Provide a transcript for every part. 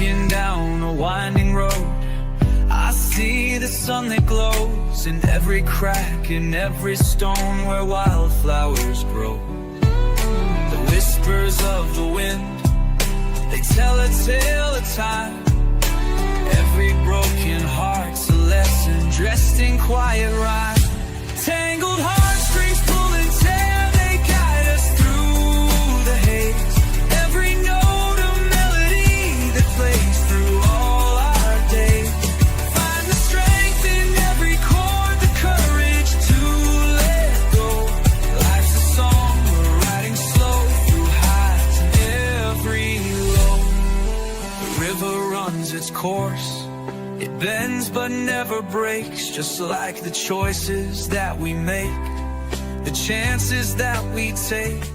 walking down a winding road, I see the sun that glows in every crack, in every stone where wildflowers grow. The whispers of the wind, they tell a tale of time. Every broken heart's a lesson dressed in quiet rhyme. Tangled heartstrings pull and tear, they guide us through the haze. Every note a melody that plays through all our days. Find the strength in every chord, the courage to let go. Life's a song we're writing slow through highs and every low. The river runs its course, it bends but never breaks, just like the choices that we make, the chances that we take.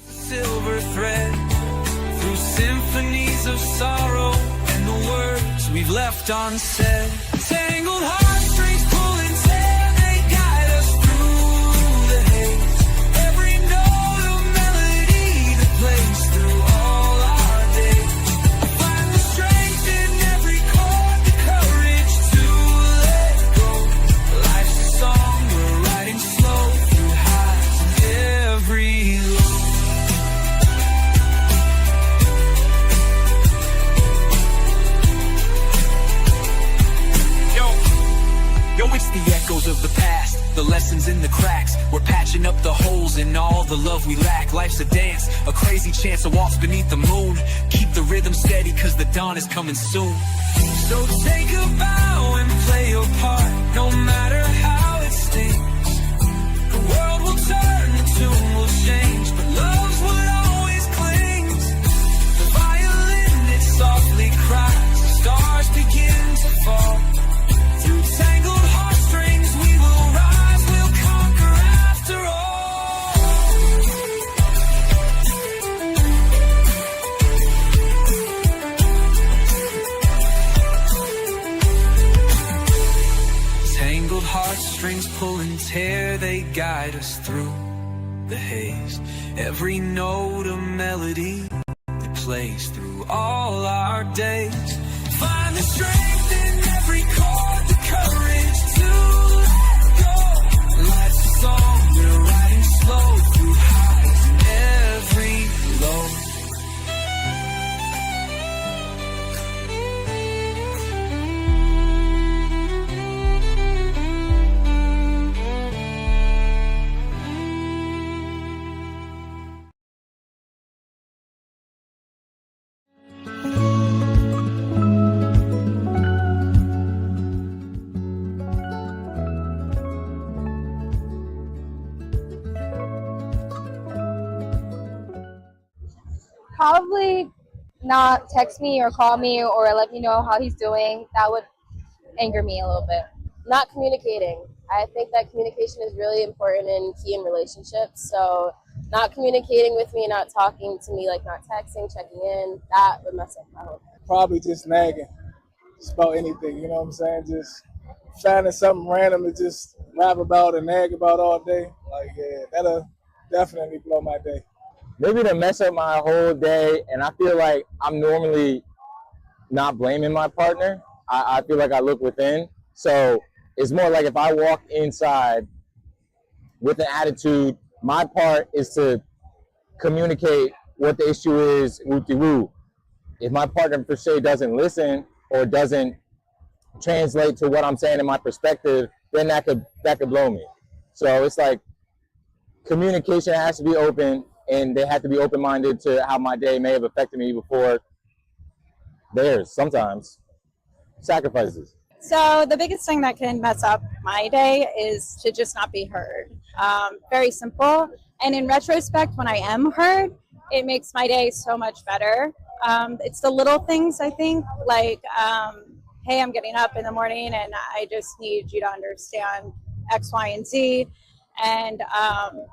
Silver thread through symphonies of sorrow and the words we've left unsaid. Tangled heartstrings pull and tear, they guide us through the haze. Every note a melody that plays through all our days. Find the strength in every chord, the courage to let go. Life's a song we're writing slow through highs and every low. Yo, it's the echoes of the past, the lessons in the cracks. We're patching up the holes in all the love we lack. Life's a dance, a crazy chance to waltz beneath the moon. Keep the rhythm steady, cause the dawn is coming soon. So take a bow and play your part, no matter how it stings. The world will turn, the tune will change, but love's what always clings. The violin, it softly cries, the stars begin to fall. Through tangled heartstrings we will rise, we'll conquer after all. Tangled heartstrings pull and tear, they guide us through the haze. Every note a melody that plays through all our days. Find the strength in every chord, the courage to let go. Life's a song we're writing slow through highs and every low. Probably not text me or call me or let me know how he's doing. That would anger me a little bit. Not communicating. I think that communication is really important and key in relationships. So not communicating with me, not talking to me, like not texting, checking in, that would mess up my whole thing. Probably just nagging, just about anything, you know what I'm saying? Just finding something random to just rap about and nag about all day. Like, yeah, that'll definitely blow my day. maybe to mess up my whole day. And I feel like I'm normally not blaming my partner. I feel like I look within. So it's more like if I walk inside with an attitude, my part is to communicate what the issue is, woo-de-woo. If my partner per se doesn't listen or doesn't translate to what I'm saying in my perspective, then that could blow me. So it's like communication has to be open, and they have to be open-minded to how my day may have affected me before theirs. Sometimes sacrifices. So the biggest thing that can mess up my day is to just not be heard. Very simple. And in retrospect, when I am heard, it makes my day so much better. It's the little things, I think, like, hey, I'm getting up in the morning and I just need you to understand X, Y, and Z. And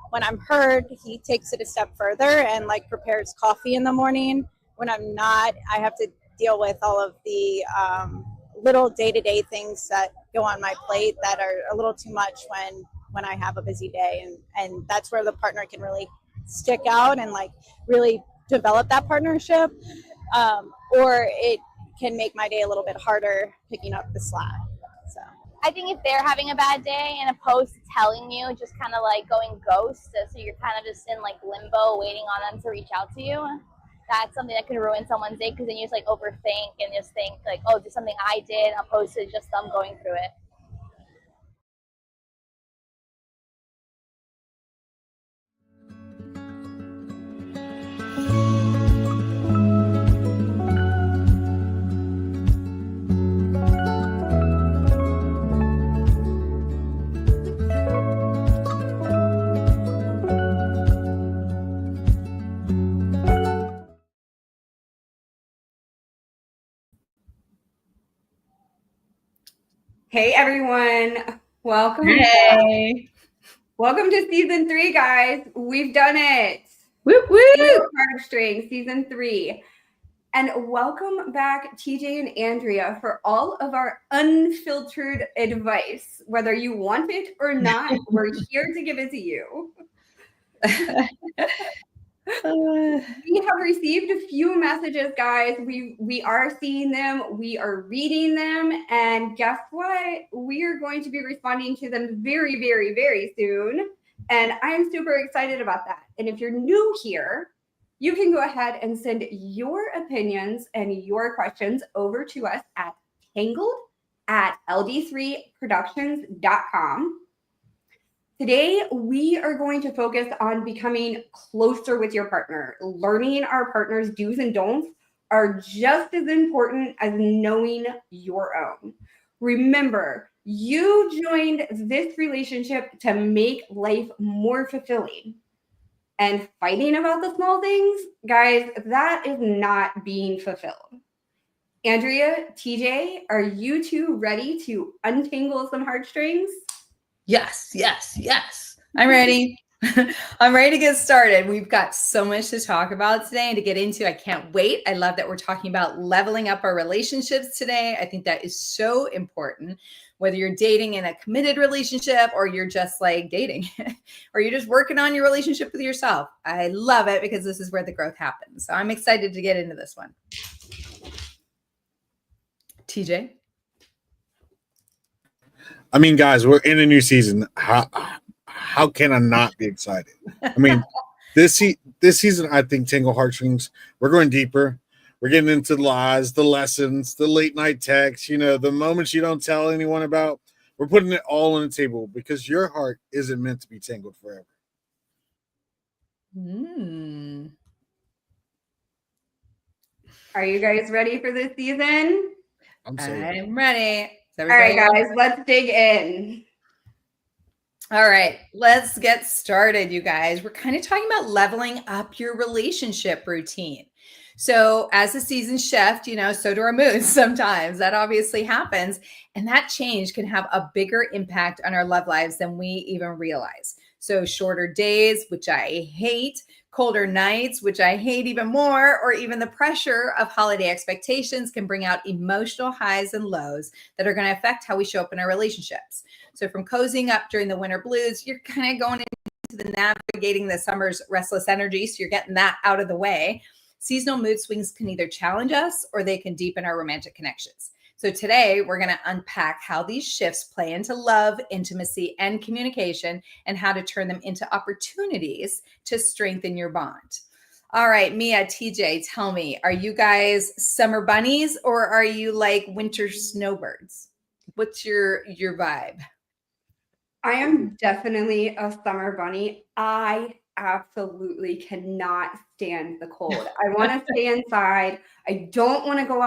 when I'm heard, he takes it a step further and like prepares coffee in the morning. When I'm not, I have to deal with all of the little day-to-day things that go on my plate that are a little too much when I have a busy day. And that's where the partner can really stick out and like really develop that partnership. Or it can make my day a little bit harder picking up the slack. So I think if they're having a bad day and opposed to telling you, just kind of like going ghost, so you're kind of just in like limbo waiting on them to reach out to you, that's something that can ruin someone's day, because then you just like overthink and just think like, oh, just something I did, opposed to just them going through it. Hey everyone, welcome. Hey. Welcome to season 3, guys. We've done it. Whoop whoop. Heartstrings, season 3. And welcome back, TJ and Andrea, for all of our unfiltered advice. Whether you want it or not, we're here to give it to you. We have received a few messages, guys. We are seeing them, we are reading them, and guess what? We are going to be responding to them very, very, very soon. And I'm super excited about that. And if you're new here, you can go ahead and send your opinions and your questions over to us at tangled@ld3productions.com. Today, we are going to focus on becoming closer with your partner. Learning our partner's do's and don'ts are just as important as knowing your own. Remember, you joined this relationship to make life more fulfilling. And fighting about the small things, guys, that is not being fulfilled. Andrea, TJ, are you two ready to untangle some heartstrings? Yes. I'm ready. I'm ready to get started. We've got so much to talk about today and to get into. I can't wait. I love that we're talking about leveling up our relationships today. I think that is so important, whether you're dating in a committed relationship or you're just like dating or you're just working on your relationship with yourself. I love it because this is where the growth happens. So I'm excited to get into this one. TJ? I mean, guys, we're in a new season. How can I not be excited? I mean, this season, I think Tangle Heartstrings, we're going deeper. We're getting into the lies, the lessons, the late night texts, the moments you don't tell anyone about. We're putting it all on the table because your heart isn't meant to be tangled forever. Are you guys ready for this season? I'm ready. All right, guys, let's dig in. All right, let's get started, you guys. We're kind of talking about leveling up your relationship routine. So as the seasons shift, so do our moods sometimes. That obviously happens. And that change can have a bigger impact on our love lives than we even realize. So shorter days, which I hate, colder nights, which I hate even more, or even the pressure of holiday expectations can bring out emotional highs and lows that are going to affect how we show up in our relationships. So from cozying up during the winter blues, you're kind of going into into the navigating the summer's restless energy, so you're getting that out of the way. Seasonal mood swings can either challenge us or they can deepen our romantic connections. So today we're going to unpack how these shifts play into love, intimacy, and communication, and how to turn them into opportunities to strengthen your bond. All right, Mia, TJ, tell me, are you guys summer bunnies or are you like winter snowbirds? What's your vibe? I am definitely a summer bunny. I absolutely cannot stand the cold. I want to stay inside. I don't want to go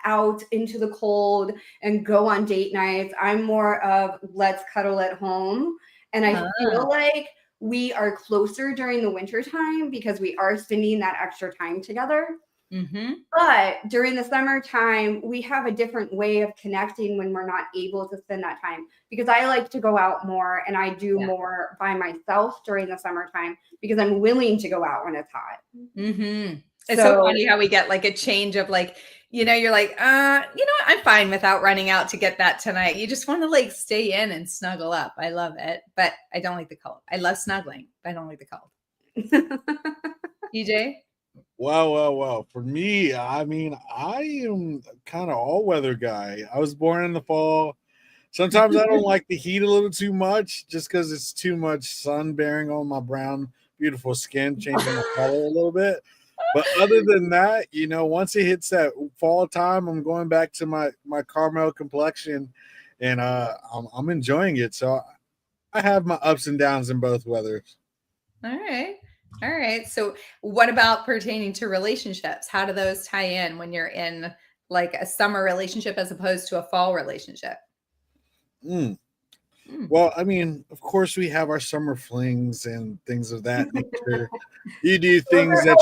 out into the cold and go on date nights. I'm more of let's cuddle at home. And I feel like we are closer during the winter time because we are spending that extra time together. Mm-hmm. But during the summertime, we have a different way of connecting when we're not able to spend that time, because I like to go out more and I do more by myself during the summertime because I'm willing to go out when it's hot. Mm-hmm. It's so funny how we get like a change of like, you know, you're like, I'm fine without running out to get that tonight. You just want to like stay in and snuggle up. I love it, but I don't like the cold. I love snuggling, but I don't like the cold. EJ? Wow. For me, I mean, I am kind of all-weather guy. I was born in the fall. Sometimes I don't like the heat a little too much just because it's too much sun bearing on my brown, beautiful skin, changing my color a little bit. But other than that, you know, once it hits that fall time, I'm going back to my caramel complexion, and I'm enjoying it. So I have my ups and downs in both weathers. All right. So what about pertaining to relationships? How do those tie in when you're in like a summer relationship as opposed to a fall relationship? Well, I mean, of course, we have our summer flings and things of that nature. You do things that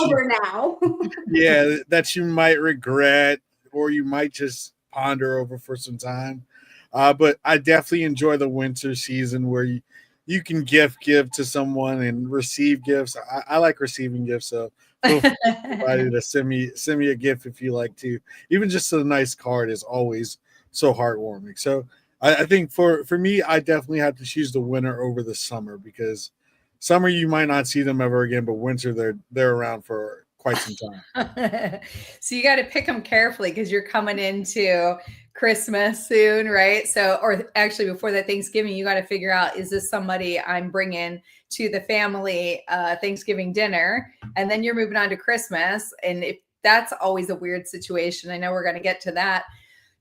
that you might regret or you might just ponder over for some time. But I definitely enjoy the winter season where you can give to someone and receive gifts. I like receiving gifts, so feel free to send me a gift if you like to. Even just a nice card is always so heartwarming. So I think for me, I definitely have to choose the winter over the summer, because summer you might not see them ever again, but winter they're around for quite some time. So you got to pick them carefully because you're coming into Christmas soon, right? So, or actually before that Thanksgiving, you got to figure out, is this somebody I'm bringing to the family Thanksgiving dinner? And then you're moving on to Christmas. And if that's always a weird situation, I know we're going to get to that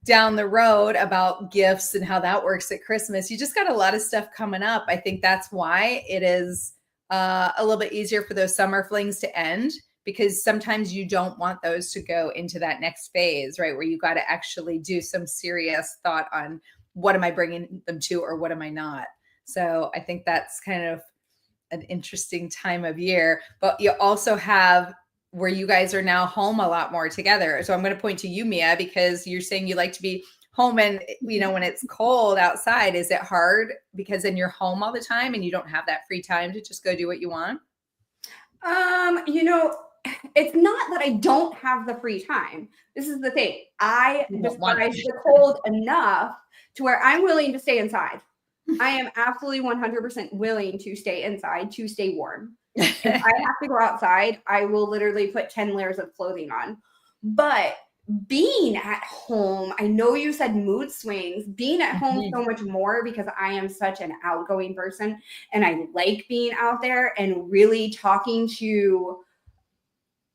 down the road about gifts and how that works at Christmas. You just got a lot of stuff coming up. I think that's why it is a little bit easier for those summer flings to end, because sometimes you don't want those to go into that next phase, right? Where you got to actually do some serious thought on what am I bringing them to or what am I not? So I think that's kind of an interesting time of year, but you also have where you guys are now home a lot more together. So I'm going to point to you, Mia, because you're saying you like to be home and, you know, when it's cold outside, is it hard because then you're home all the time and you don't have that free time to just go do what you want? You know, it's not that I don't have the free time. This is the thing. I despise the cold enough to where I'm willing to stay inside. I am absolutely 100% willing to stay inside to stay warm. If I have to go outside, I will literally put 10 layers of clothing on. But being at home, I know you said mood swings, being at home so much more because I am such an outgoing person and I like being out there and really talking to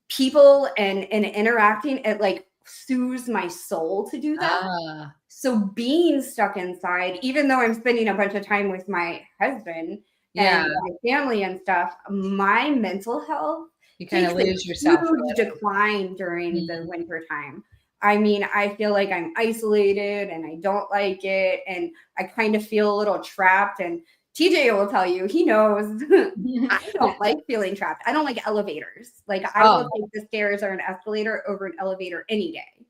people and interacting. It like soothes my soul to do that. So being stuck inside, even though I'm spending a bunch of time with my husband and my family and stuff, my mental health, you kind of lose yourself. Huge decline during the winter time. I mean, I feel like I'm isolated and I don't like it, and I kind of feel a little trapped. And TJ will tell you, he knows I don't like feeling trapped. I don't like elevators. Like I will take the stairs or an escalator over an elevator any day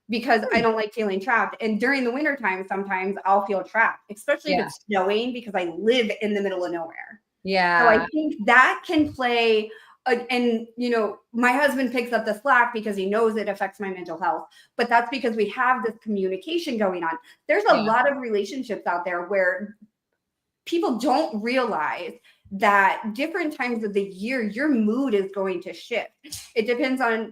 because I don't like feeling trapped. And during the wintertime, sometimes I'll feel trapped, especially if it's snowing, because I live in the middle of nowhere. Yeah. So I think that can play. And, you know, my husband picks up the slack because he knows it affects my mental health. But that's because we have this communication going on. There's a lot of relationships out there where people don't realize that different times of the year, your mood is going to shift. It depends on,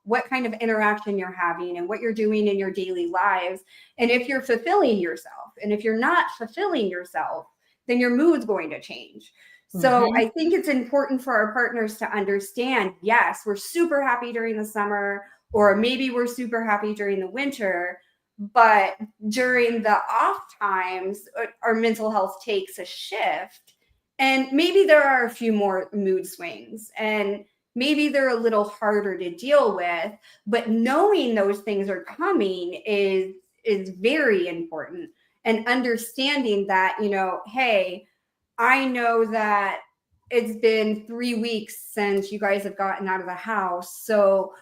what kind of interaction you're having and what you're doing in your daily lives. And if you're fulfilling yourself, and if you're not fulfilling yourself, then your mood's going to change. So I think it's important for our partners to understand, yes, we're super happy during the summer, or maybe we're super happy during the winter, but during the off times, our mental health takes a shift. And maybe there are a few more mood swings, and maybe they're a little harder to deal with, but knowing those things are coming is very important. And understanding that, hey, I know that it's been 3 weeks since you guys have gotten out of the house. So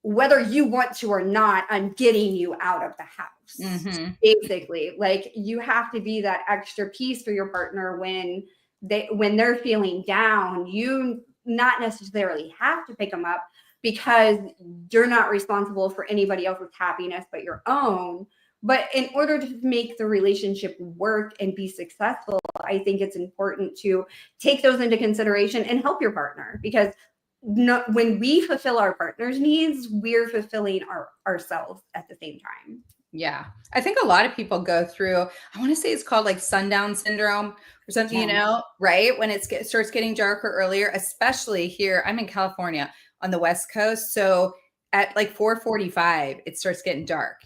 whether you want to or not, I'm getting you out of the house. Basically, like, you have to be that extra piece for your partner when they're feeling down. You not necessarily have to pick them up, because you're not responsible for anybody else's happiness but your own. But in order to make the relationship work and be successful, I think it's important to take those into consideration and help your partner, because when we fulfill our partner's needs, we're fulfilling ourselves at the same time. Yeah. I think a lot of people go through, I want to say it's called like sundown syndrome or something, right? When it starts getting darker earlier, especially here, I'm in California on the West Coast. So at like 4:45, it starts getting dark.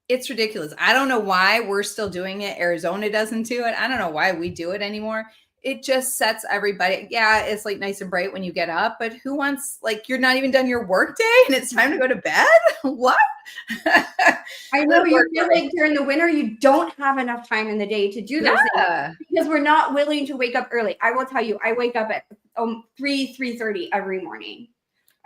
It's ridiculous. I don't know why we're still doing it. Arizona doesn't do it. I don't know why we do it anymore. It just sets everybody. Yeah, it's like nice and bright when you get up, but who wants, like, you're not even done your work day and it's time to go to bed? What? I know you feel like during the winter, you don't have enough time in the day to do those things, because we're not willing to wake up early. I will tell you, I wake up at 3:30 every morning.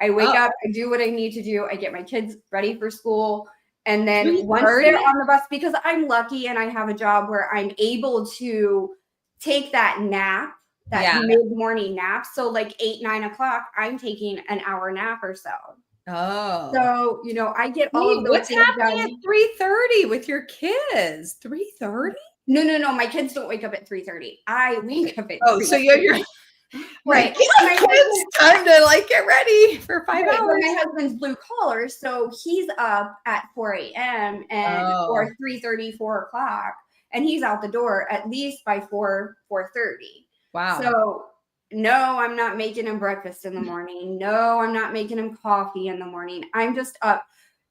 I wake up, I do what I need to do. I get my kids ready for school. And then once they're on the bus, because I'm lucky and I have a job where I'm able to take that nap, that mid-morning nap. So like 8-9 o'clock, I'm taking an hour nap or so. Oh. So, I get all of those what's things happening done. at 3:30 with your kids? 3:30? No. My kids don't wake up at 3:30. I wake up at 3:30. So you have your right. It's time to like get ready for 5 hours. But my husband's blue collar, so he's up at 4 a.m. or 3:30, 4 o'clock, and he's out the door at least by 4:30. Wow. So no, I'm not making him breakfast in the morning. No, I'm not making him coffee in the morning. I'm just up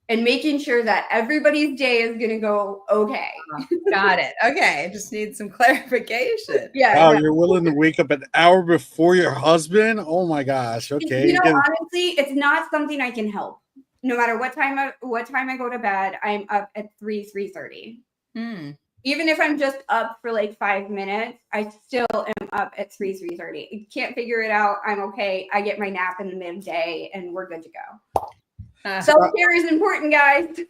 and making sure that everybody's day is going to go okay. Got it. Okay. I just need some clarification. Yeah. You're willing to wake up an hour before your husband? Oh my gosh. Okay. Honestly, it's not something I can help. No matter what time I go to bed, I'm up at 3:30. Even if I'm just up for like 5 minutes, I still am up at 3:30. You can't figure it out. I'm okay. I get my nap in the midday and we're good to go. Self-care is important, guys.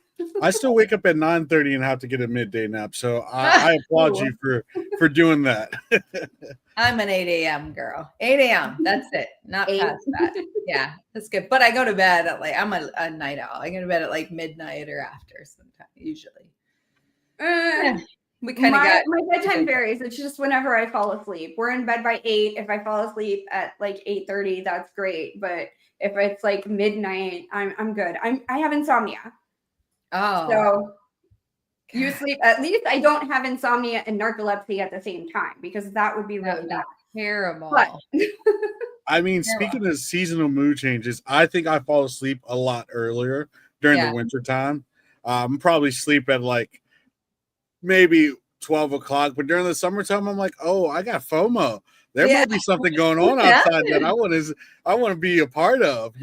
I still wake up at 9:30 and have to get a midday nap. So I applaud you for doing that. I'm an 8 a.m. girl. 8 a.m. That's it. Not past that. Yeah, that's good. But I go to bed at like, I'm a night owl. I go to bed at like midnight or after sometime, usually. We kind of my bedtime varies. It's just whenever I fall asleep. We're in bed by 8. If I fall asleep at like 8:30, that's great. But if it's like midnight, I'm good. I have insomnia. Oh. So you sleep. At least I don't have insomnia and narcolepsy at the same time, because that would be really bad. Terrible. But I mean, speaking of seasonal mood changes, I think I fall asleep a lot earlier during the winter time. Probably sleep at like maybe 12 o'clock, but during the summertime, I'm like, oh, I got FOMO. There might be something going on outside that I want to be a part of,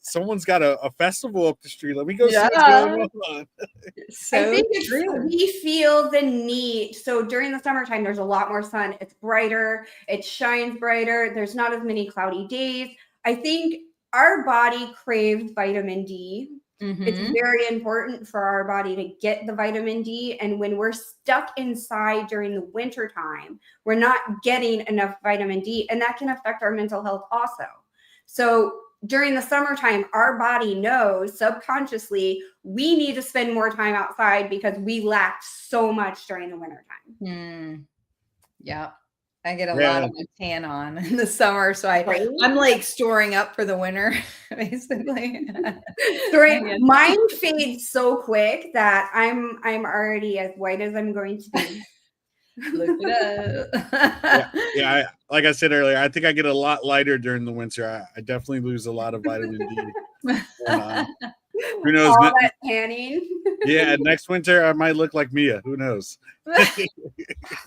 someone's got a festival up the street. Let me go see what's going on. I think we feel the need. So during the summertime, there's a lot more sun. It's brighter. It shines brighter. There's not as many cloudy days. I think our body craves vitamin D. It's very important for our body to get the vitamin D. And when we're stuck inside during the winter time, we're not getting enough vitamin D, and that can affect our mental health also. So during the summertime, our body knows subconsciously we need to spend more time outside because we lacked so much during the wintertime. Yeah. I get a lot Yeah. of my tan on in the summer, so I'm like storing up for the winter, basically. Mine fades so quick that I'm already as white as I'm going to be. Look it up. Yeah. Like I said earlier, I think I get a lot lighter during the winter. I definitely lose a lot of vitamin D. And, who knows? All that tanning. Yeah, next winter I might look like Mia. Who knows?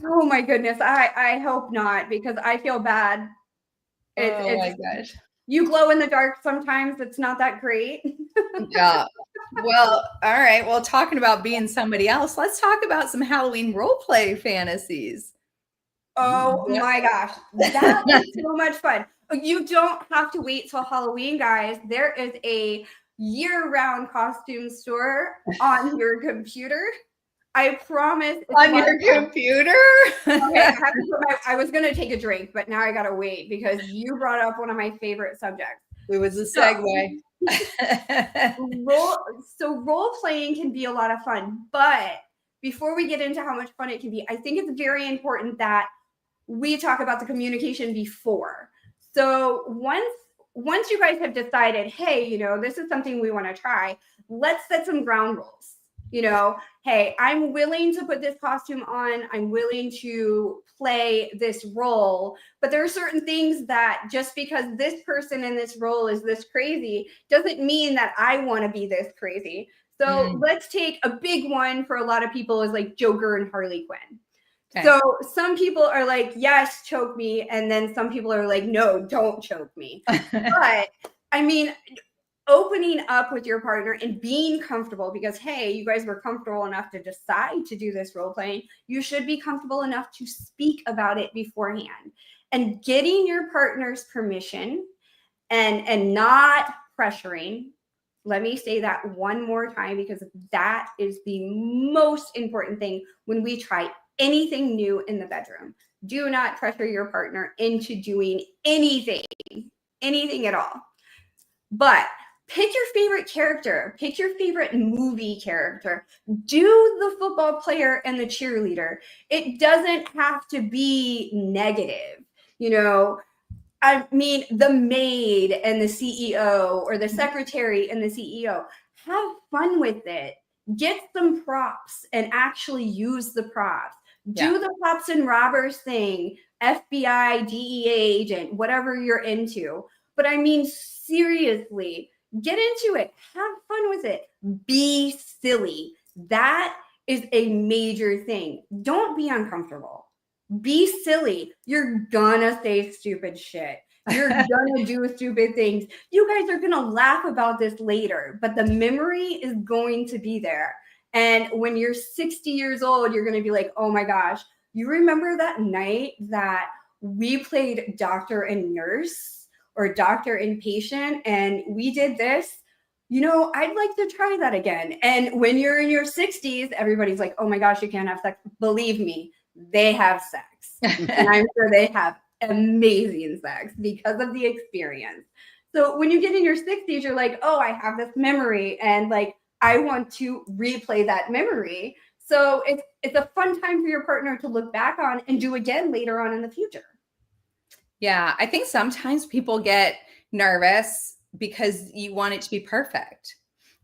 Oh my goodness. I hope not, because I feel bad. Oh my gosh. You glow in the dark sometimes. It's not that great. Yeah. Well, all right. Well, talking about being somebody else, let's talk about some Halloween role play fantasies. Oh my gosh. That is so much fun. You don't have to wait till Halloween, guys. There is a year-round costume store on your computer. I promise. On your computer? Okay, I was going to take a drink, but now I got to wait because you brought up one of my favorite subjects. It was a segue. Role playing can be a lot of fun, but before we get into how much fun it can be, I think it's very important that we talk about the communication before. So once you guys have decided, hey, this is something we want to try, let's set some ground rules. Hey, I'm willing to put this costume on. I'm willing to play this role. But there are certain things that just because this person in this role is this crazy doesn't mean that I want to be this crazy. So let's take a big one for a lot of people is like Joker and Harley Quinn. Okay. So some people are like, yes, choke me. And then some people are like, no, don't choke me. But I mean, opening up with your partner and being comfortable because, hey, you guys were comfortable enough to decide to do this role playing. You should be comfortable enough to speak about it beforehand and getting your partner's permission and not pressuring. Let me say that one more time because that is the most important thing when we try anything new in the bedroom. Do not pressure your partner into doing anything at all. But pick your favorite character. Pick your favorite movie character. Do the football player and the cheerleader. It doesn't have to be negative. I mean, the maid and the CEO or the secretary and the CEO. Have fun with it. Get some props and actually use the props. Do the cops and robbers thing, FBI, DEA agent, whatever you're into. But I mean, seriously, get into it. Have fun with it. Be silly. That is a major thing. Don't be uncomfortable. Be silly. You're gonna say stupid shit. You're gonna do stupid things. You guys are gonna laugh about this later, but the memory is going to be there. And when you're 60 years old, you're gonna be like, oh my gosh, you remember that night that we played doctor and nurse or doctor and patient and we did this? I'd like to try that again. And when you're in your 60s, everybody's like, oh my gosh, you can't have sex. Believe me, they have sex. And I'm sure they have amazing sex because of the experience. So when you get in your 60s, you're like, oh, I have this memory and like, I want to replay that memory. So it's a fun time for your partner to look back on and do again later on in the future. Yeah, I think sometimes people get nervous because you want it to be perfect.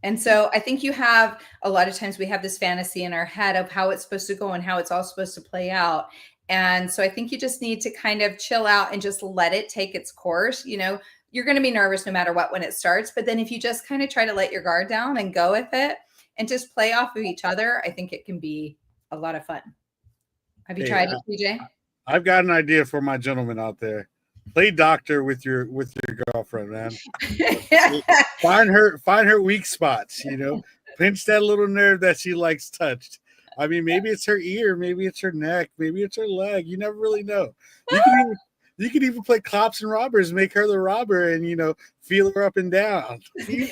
And so I think a lot of times we have this fantasy in our head of how it's supposed to go and how it's all supposed to play out. And so I think you just need to kind of chill out and just let it take its course. You're going to be nervous no matter what when it starts. But then if you just kind of try to let your guard down and go with it and just play off of each other, I think it can be a lot of fun. Have you tried it, TJ? I've got an idea for my gentlemen out there. Play doctor with your girlfriend, man. Find her weak spots, pinch that little nerve that she likes touched. I mean, maybe it's her ear, maybe it's her neck, maybe it's her leg. You never really know. You could even play cops and robbers, make her the robber, and feel her up and down. You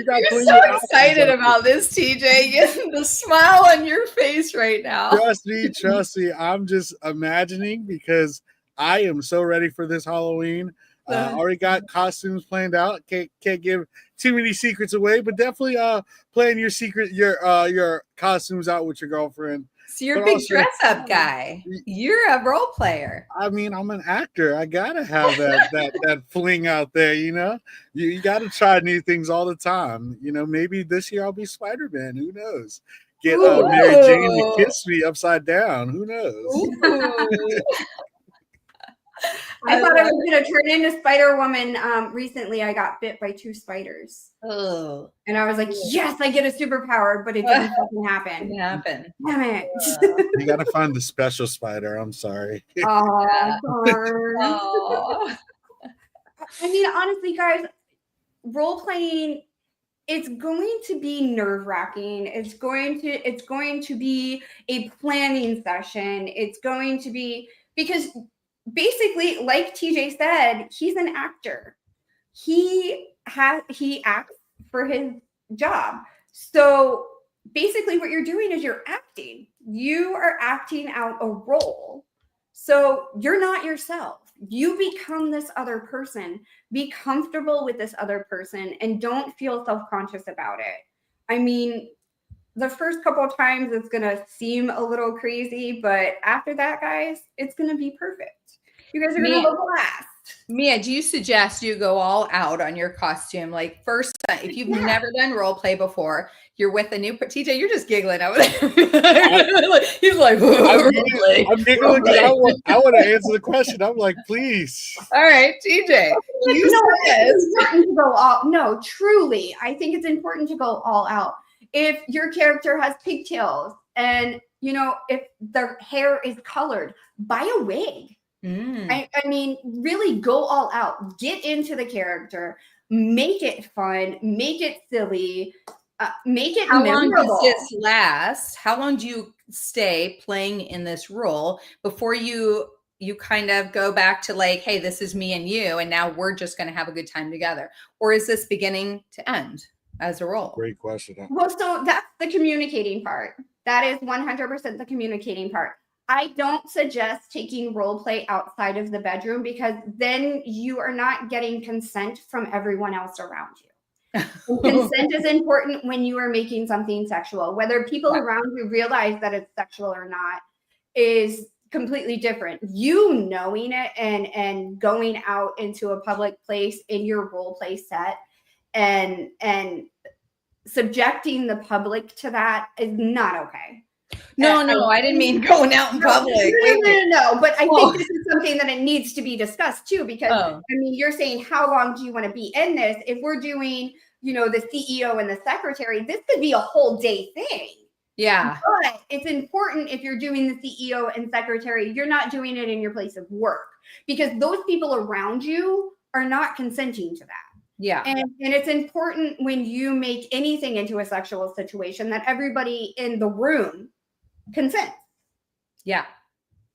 got You're so excited about this, TJ. The smile on your face right now. Trust me. I'm just imagining because I am so ready for this Halloween. Already got costumes planned out. Can't give too many secrets away, but definitely plan your costumes out with your girlfriend. So you're a But big also, dress up guy. You're a role player. I mean, I'm an actor. I gotta have that fling out there. You got to try new things all the time. Maybe this year I'll be Spider-Man. Who knows? Get Mary Jane to Ooh. kiss me upside down. Who knows? Ooh. I thought I was going to turn into Spider-Woman. Recently, I got bit by 2 spiders. Oh. And I was like, yes, I get a superpower, but it didn't fucking happen. Didn't happen. Damn it. You got to find the special spider. I'm sorry. Oh, darn. Oh. I mean, honestly, guys, role playing, it's going to be nerve-wracking. It's going to be a planning session. It's going to be, because basically, like TJ said, he's an actor. He acts for his job. So basically what you're doing is you're acting. You are acting out a role. So you're not yourself. You become this other person. Be comfortable with this other person and don't feel self-conscious about it. I mean, the first couple of times it's going to seem a little crazy, but after that, guys, it's going to be perfect. You guys are going to look last. Mia, do you suggest you go all out on your costume? Like first time, if you've never done role play before, you're with a new TJ, you're just giggling over there. He's like, I'm giggling because I want to answer the question. I'm like, please. All right, TJ. No, truly, I think it's important to go all out. If your character has pigtails and, if their hair is colored, buy a wig. I mean, really go all out. Get into the character. Make it fun. Make it silly. Make it memorable. How long does this last? How long do you stay playing in this role before you kind of go back to like, hey, this is me and you, and now we're just going to have a good time together? Or is this beginning to end as a role? Great question. Well, so that's the communicating part. That is 100% the communicating part. I don't suggest taking role play outside of the bedroom because then you are not getting consent from everyone else around you. Consent is important when you are making something sexual. Whether people around you realize that it's sexual or not is completely different. You knowing it and going out into a public place in your role play set and subjecting the public to that is not okay. No, I didn't mean going out in public. No, but I think this is something that it needs to be discussed too, because I mean, you're saying how long do you want to be in this? If we're doing, the CEO and the secretary, this could be a whole day thing. Yeah. But it's important if you're doing the CEO and secretary, you're not doing it in your place of work because those people around you are not consenting to that. Yeah. And it's important when you make anything into a sexual situation that everybody in the room consents. Yeah.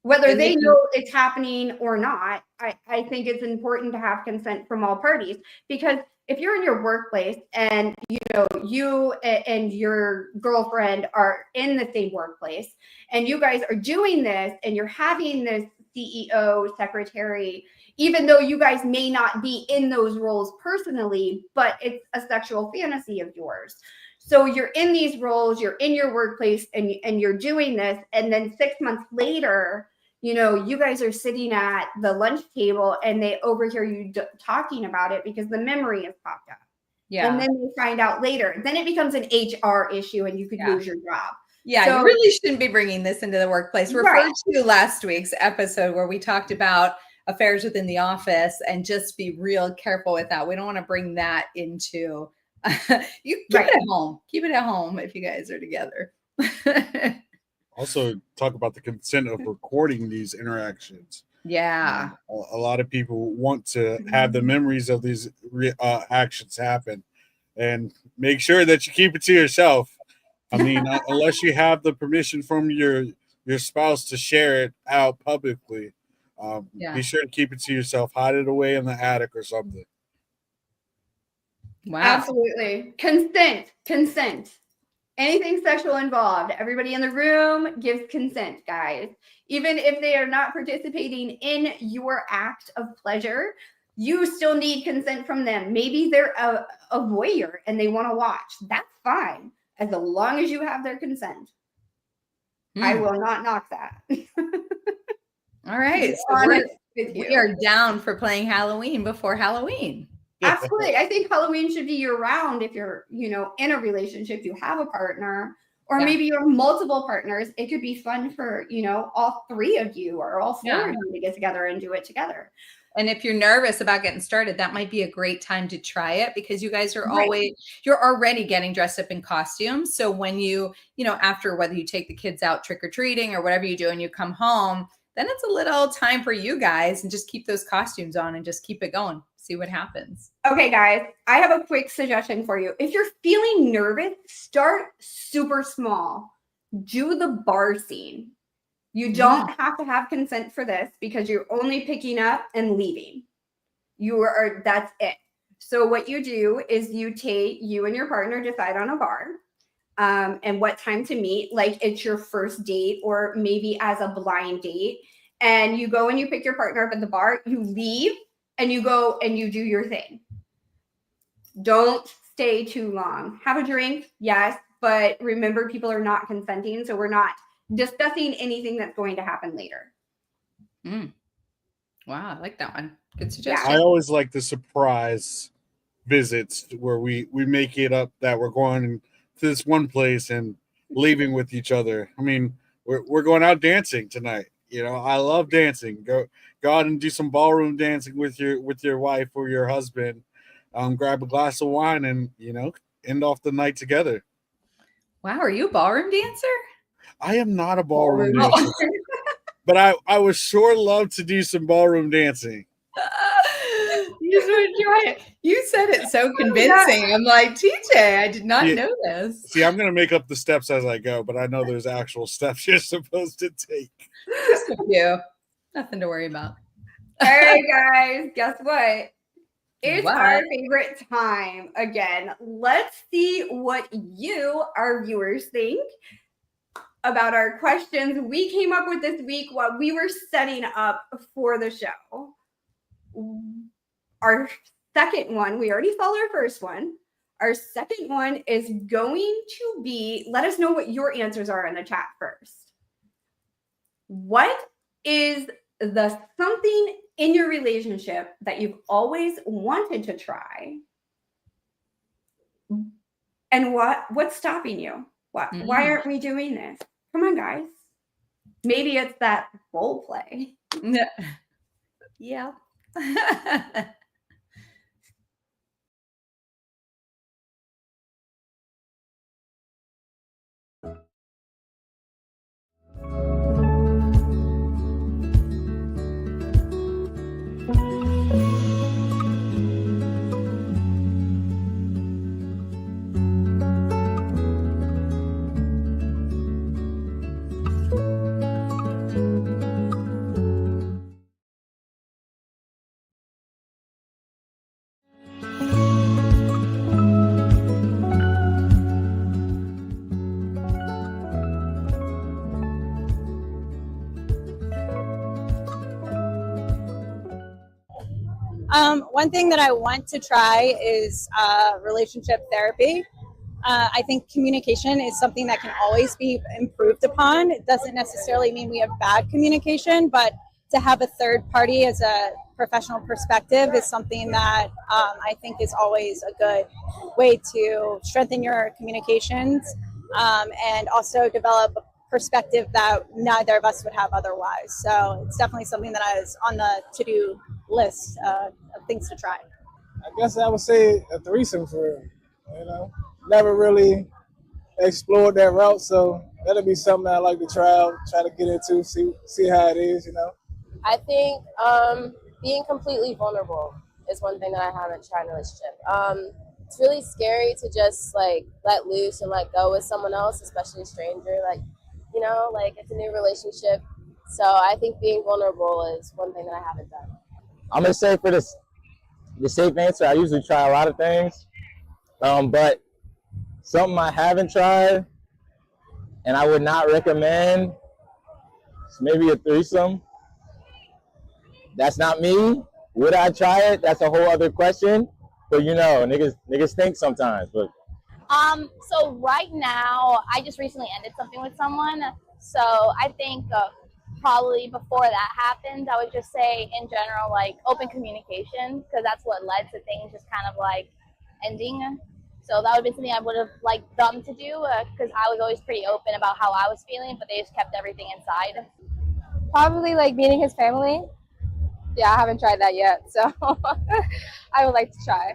Whether they know it's happening or not, I think it's important to have consent from all parties because if you're in your workplace and you and your girlfriend are in the same workplace and you guys are doing this and you're having this CEO, secretary, even though you guys may not be in those roles personally, but it's a sexual fantasy of yours. So you're in these roles, you're in your workplace and you're doing this. And then 6 months later, you guys are sitting at the lunch table and they overhear you talking about it because the memory has popped up. Yeah. And then they find out later. Then it becomes an HR issue and you could lose your job. Yeah, So, you really shouldn't be bringing this into the workplace. Refer to last week's episode where we talked about affairs within the office and just be real careful with that. We don't want to bring that into you keep it at home. Keep it at home if you guys are together. Also, talk about the consent of recording these interactions. Yeah. A lot of people want to have the memories of these actions happen and make sure that you keep it to yourself. I mean, unless you have the permission from your spouse to share it out publicly, be sure to keep it to yourself. Hide it away in the attic or something. Wow. Absolutely. Consent. Anything sexual involved. Everybody in the room gives consent, guys. Even if they are not participating in your act of pleasure, You still need consent from them. Maybe they're a voyeur and they want to watch. That's fine, as long as you have their consent. I will not knock that. All right. So we are down for playing Halloween before Halloween. Absolutely. I think Halloween should be year round if you're, in a relationship, you have a partner, or maybe you have multiple partners. It could be fun for, all three of you or all four of you to get together and do it together. And if you're nervous about getting started, that might be a great time to try it, because you guys are you're already getting dressed up in costumes. So when you after, whether you take the kids out trick-or-treating or whatever you do and you come home, then it's a little time for you guys, and just keep those costumes on and just keep it going. See what happens. Okay, guys, I have a quick suggestion for you. If you're feeling nervous, start super small. Do the bar scene. You don't have to have consent for this, because you're only picking up and leaving. That's it. So what you do is you and your partner decide on a bar, and what time to meet, like it's your first date or maybe as a blind date. And you go and you pick your partner up at the bar, you leave, and you go and you do your thing. Don't stay too long. Have a drink, yes, but remember, people are not consenting, so we're not discussing anything that's going to happen later. Wow, I like that one. Good suggestion. I always like the surprise visits where we make it up that we're going to this one place and leaving with each other. I mean, we're going out dancing tonight. I love dancing. Go out and do some ballroom dancing with your wife or your husband. Grab a glass of wine and end off the night together. Wow, are you a ballroom dancer? I am not a ballroom dancer, but I would sure love to do some ballroom dancing. You just want to try it. You said it so convincing. I'm like, TJ, I did not know this. See, I'm going to make up the steps as I go, but I know there's actual steps you're supposed to take. Just a few. Nothing to worry about. All right, guys, guess what? It's our favorite time again. Let's see what you, our viewers, think about our questions we came up with this week while we were setting up for the show. Our second one, we already saw our first one. Our second one is going to be, let us know what your answers are in the chat first. What is the something in your relationship that you've always wanted to try? And what's stopping you? Why aren't we doing this? Come on, guys. Maybe it's that role play. Yeah. One thing that I want to try is relationship therapy. I think communication is something that can always be improved upon. It doesn't necessarily mean we have bad communication, but to have a third party as a professional perspective is something that I think is always a good way to strengthen your communications and also develop a perspective that neither of us would have otherwise. So it's definitely something that is on the to-do list of things to try. I guess I would say a threesome for real. Never really explored that route, so that'll be something I like to try to get into, see how it is, I think being completely vulnerable is one thing that I haven't tried in a relationship. It's really scary to just let loose and let go with someone else, especially a stranger. It's a new relationship. So I think being vulnerable is one thing that I haven't done. I'm gonna say for the safe answer, I usually try a lot of things, but something I haven't tried and I would not recommend is maybe a threesome. That's not me. Would I try it? That's a whole other question. But you know, niggas think sometimes. But So right now, I just recently ended something with someone. So I think probably before that happened, I would just say in general, like open communication, because that's what led to things just kind of like ending. So that would be something I would have liked them to do, because I was always pretty open about how I was feeling, but they just kept everything inside. Probably like meeting his family. Yeah, I haven't tried that yet, so I would like to try.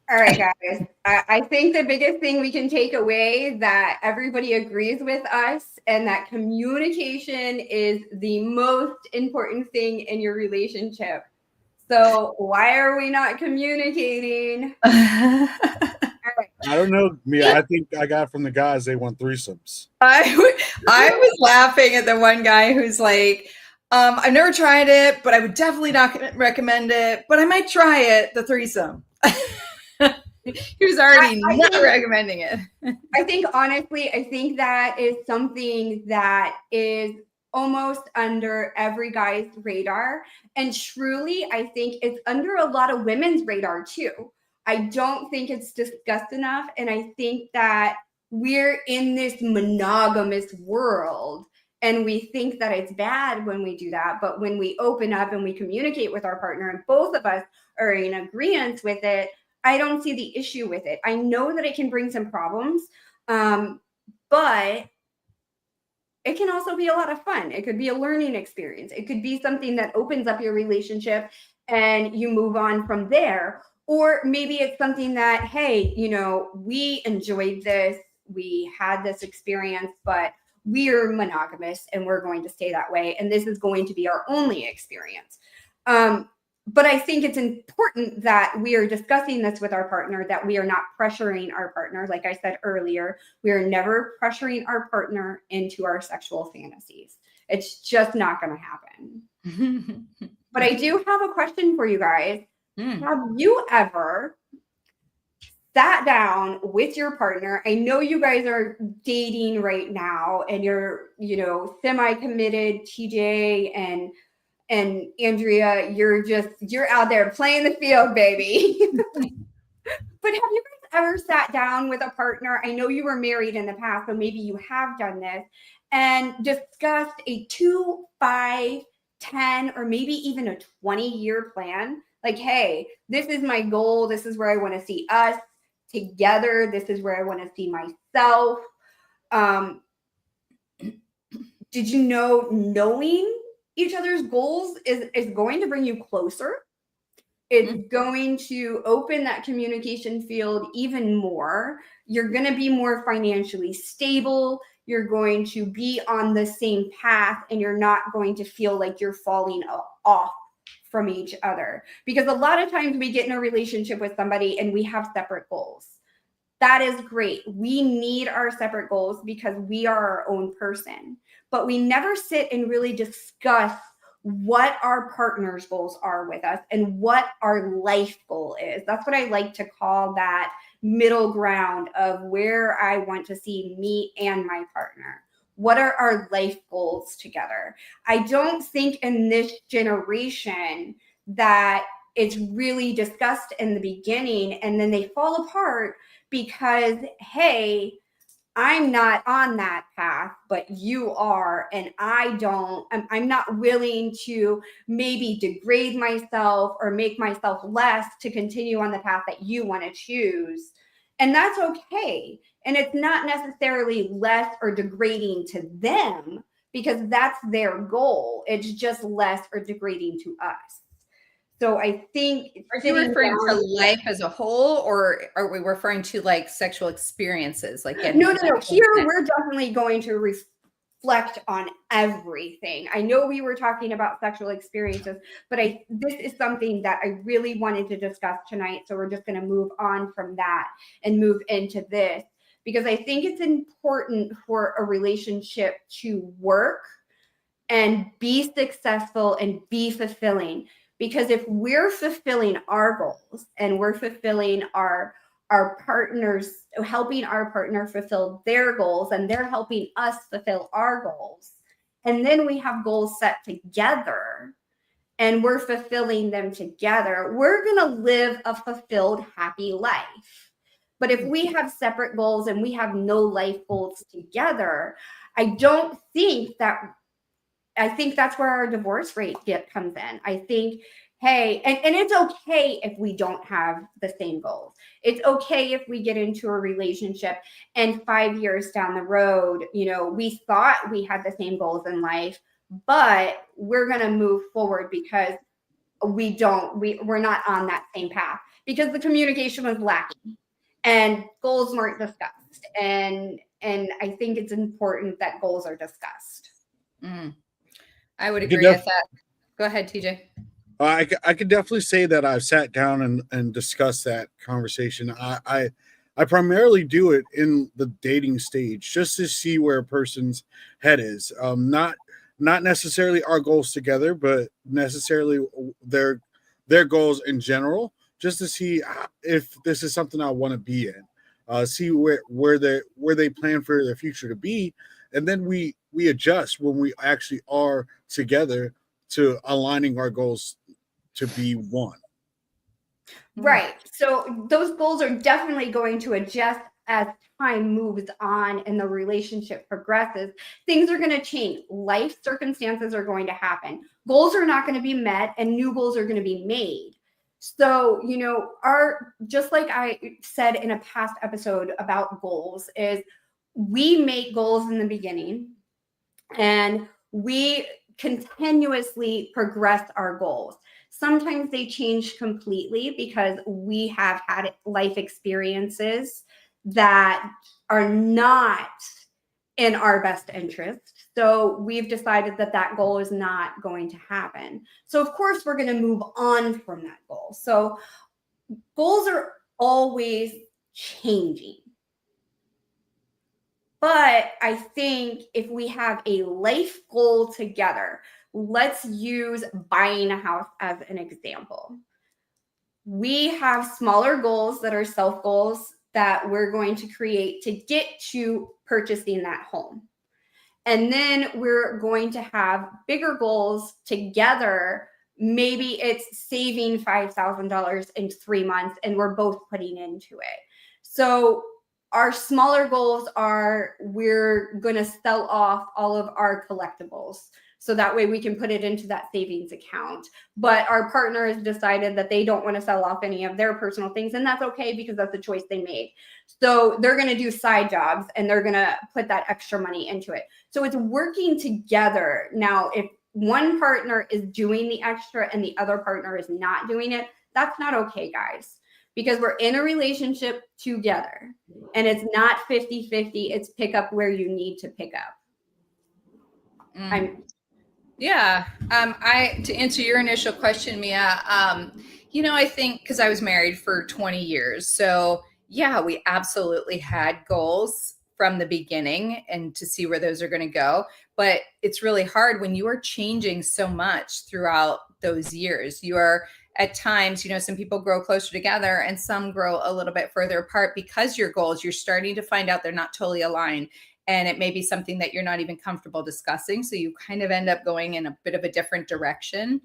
All right, guys. I think the biggest thing we can take away that everybody agrees with us and that communication is the most important thing in your relationship. So why are we not communicating? I don't know. I think I got from the guys they want threesomes. I was laughing at the one guy who's like, I've never tried it, but I would definitely not recommend it, but I might try it, the threesome. He was already not recommending it. I think honestly, I think that is something that is almost under every guy's radar. And truly, I think it's under a lot of women's radar too. I don't think it's discussed enough. And I think that we're in this monogamous world and we think that it's bad when we do that. But when we open up and we communicate with our partner and both of us are in agreement with it, I don't see the issue with it. I know that it can bring some problems, but it can also be a lot of fun. It could be a learning experience. It could be something that opens up your relationship and you move on from there. Or maybe it's something that, hey, you know, we enjoyed this, we had this experience, but we're monogamous and we're going to stay that way. And this is going to be our only experience. But I think it's important that we are discussing this with our partner, that we are not pressuring our partner. Like I said earlier, we are never pressuring our partner into our sexual fantasies. It's just not going to happen. But I do have a question for you guys. Have you ever sat down with your partner? I know you guys are dating right now and you're, you know, semi-committed, TJ and Andrea, you're out there playing the field, baby. But have you guys ever sat down with a partner? I know you were married in the past, so maybe you have done this and discussed a 2, 5, 10, or maybe even a 20-year plan. Like, hey, this is my goal. This is where I want to see us together. This is where I want to see myself. Did you know knowing each other's goals is going to bring you closer? It's going to open that communication field even more. You're going to be more financially stable. You're going to be on the same path and you're not going to feel like you're falling off from each other. Because a lot of times we get in a relationship with somebody and we have separate goals. That is great. We need our separate goals because we are our own person. But we never sit and really discuss what our partner's goals are with us and what our life goal is. That's what I like to call that middle ground of where I want to see me and my partner. What are our life goals together? I don't think in this generation that it's really discussed in the beginning and then they fall apart because, hey, I'm not on that path, but you are, and I'm not willing to maybe degrade myself or make myself less to continue on the path that you want to choose. And that's okay. And it's not necessarily less or degrading to them because that's their goal. It's just less or degrading to us. So I think are you referring to life as a whole, or are we referring to like sexual experiences? Like no. Here we're definitely going to reflect on everything. I know we were talking about sexual experiences, but this is something that I really wanted to discuss tonight. So we're just going to move on from that and move into this, because I think it's important for a relationship to work and be successful and be fulfilling. Because if we're fulfilling our goals and we're fulfilling our partners, helping our partner fulfill their goals, and they're helping us fulfill our goals, and then we have goals set together and we're fulfilling them together, we're going to live a fulfilled, happy life. But if we have separate goals and we have no life goals together, I think that's where our divorce rate comes in. I think, hey, and it's okay if we don't have the same goals. It's okay if we get into a relationship and 5 years down the road, we thought we had the same goals in life, but we're going to move forward because we're not on that same path because the communication was lacking and goals weren't discussed. And I think it's important that goals are discussed. I would agree with that. Go ahead, TJ. I could definitely say that I've sat down and discussed that conversation. I primarily do it in the dating stage just to see where a person's head is. Not necessarily our goals together, but necessarily their goals in general, just to see if this is something I want to be in. See where they plan for their future to be, and then we adjust when we actually are together to aligning our goals to be one. Right. So those goals are definitely going to adjust as time moves on and the relationship progresses. Things are going to change. Life circumstances are going to happen. Goals are not going to be met and new goals are going to be made. So, just like I said in a past episode about goals, is we make goals in the beginning and we continuously progress our goals. Sometimes they change completely because we have had life experiences that are not in our best interest. So we've decided that goal is not going to happen. So of course we're going to move on from that goal. So goals are always changing. But I think if we have a life goal together, let's use buying a house as an example. We have smaller goals that are self goals that we're going to create to get to purchasing that home. And then we're going to have bigger goals together. Maybe it's saving $5,000 in 3 months and we're both putting into it. So our smaller goals are we're going to sell off all of our collectibles. So that way we can put it into that savings account. But our partner has decided that they don't want to sell off any of their personal things. And that's okay because that's a choice they made. So they're going to do side jobs and they're going to put that extra money into it. So it's working together. Now, if one partner is doing the extra and the other partner is not doing it, that's not okay, guys. Because we're in a relationship together and it's not 50-50. It's pick up where you need to pick up. To answer your initial question, Mia, I think because I was married for 20 years. So yeah, we absolutely had goals from the beginning and to see where those are going to go. But it's really hard when you are changing so much throughout those years. You are at times, some people grow closer together and some grow a little bit further apart because your goals, you're starting to find out they're not totally aligned. And it may be something that you're not even comfortable discussing. So you kind of end up going in a bit of a different direction.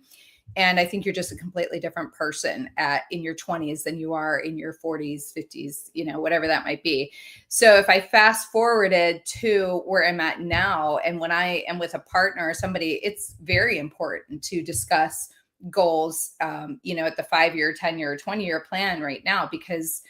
And I think you're just a completely different person in your 20s than you are in your 40s, 50s, whatever that might be. So if I fast forwarded to where I'm at now, and when I am with a partner or somebody, it's very important to discuss goals, at the 5-year, 10-year, 20-year plan right now, because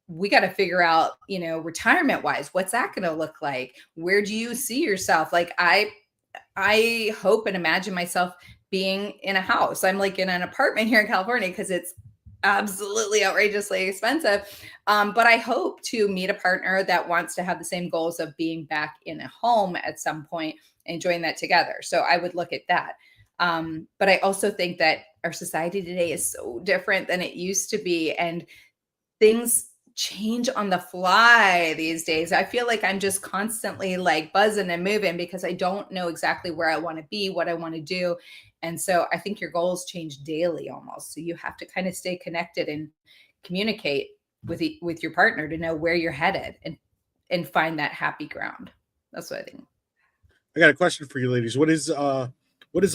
we got to figure out, retirement wise, what's that going to look like? Where do you see yourself? Like I hope and imagine myself being in a house. I'm like in an apartment here in California because it's absolutely outrageously expensive. But I hope to meet a partner that wants to have the same goals of being back in a home at some point enjoying that together. So I would look at that. But I also think that our society today is so different than it used to be, and things change on the fly these days. I feel like I'm just constantly like buzzing and moving because I don't know exactly where I want to be, what I want to do. And so I think your goals change daily almost. So you have to kind of stay connected and communicate with your partner to know where you're headed and find that happy ground. That's what I think. I got a question for you, ladies. What is a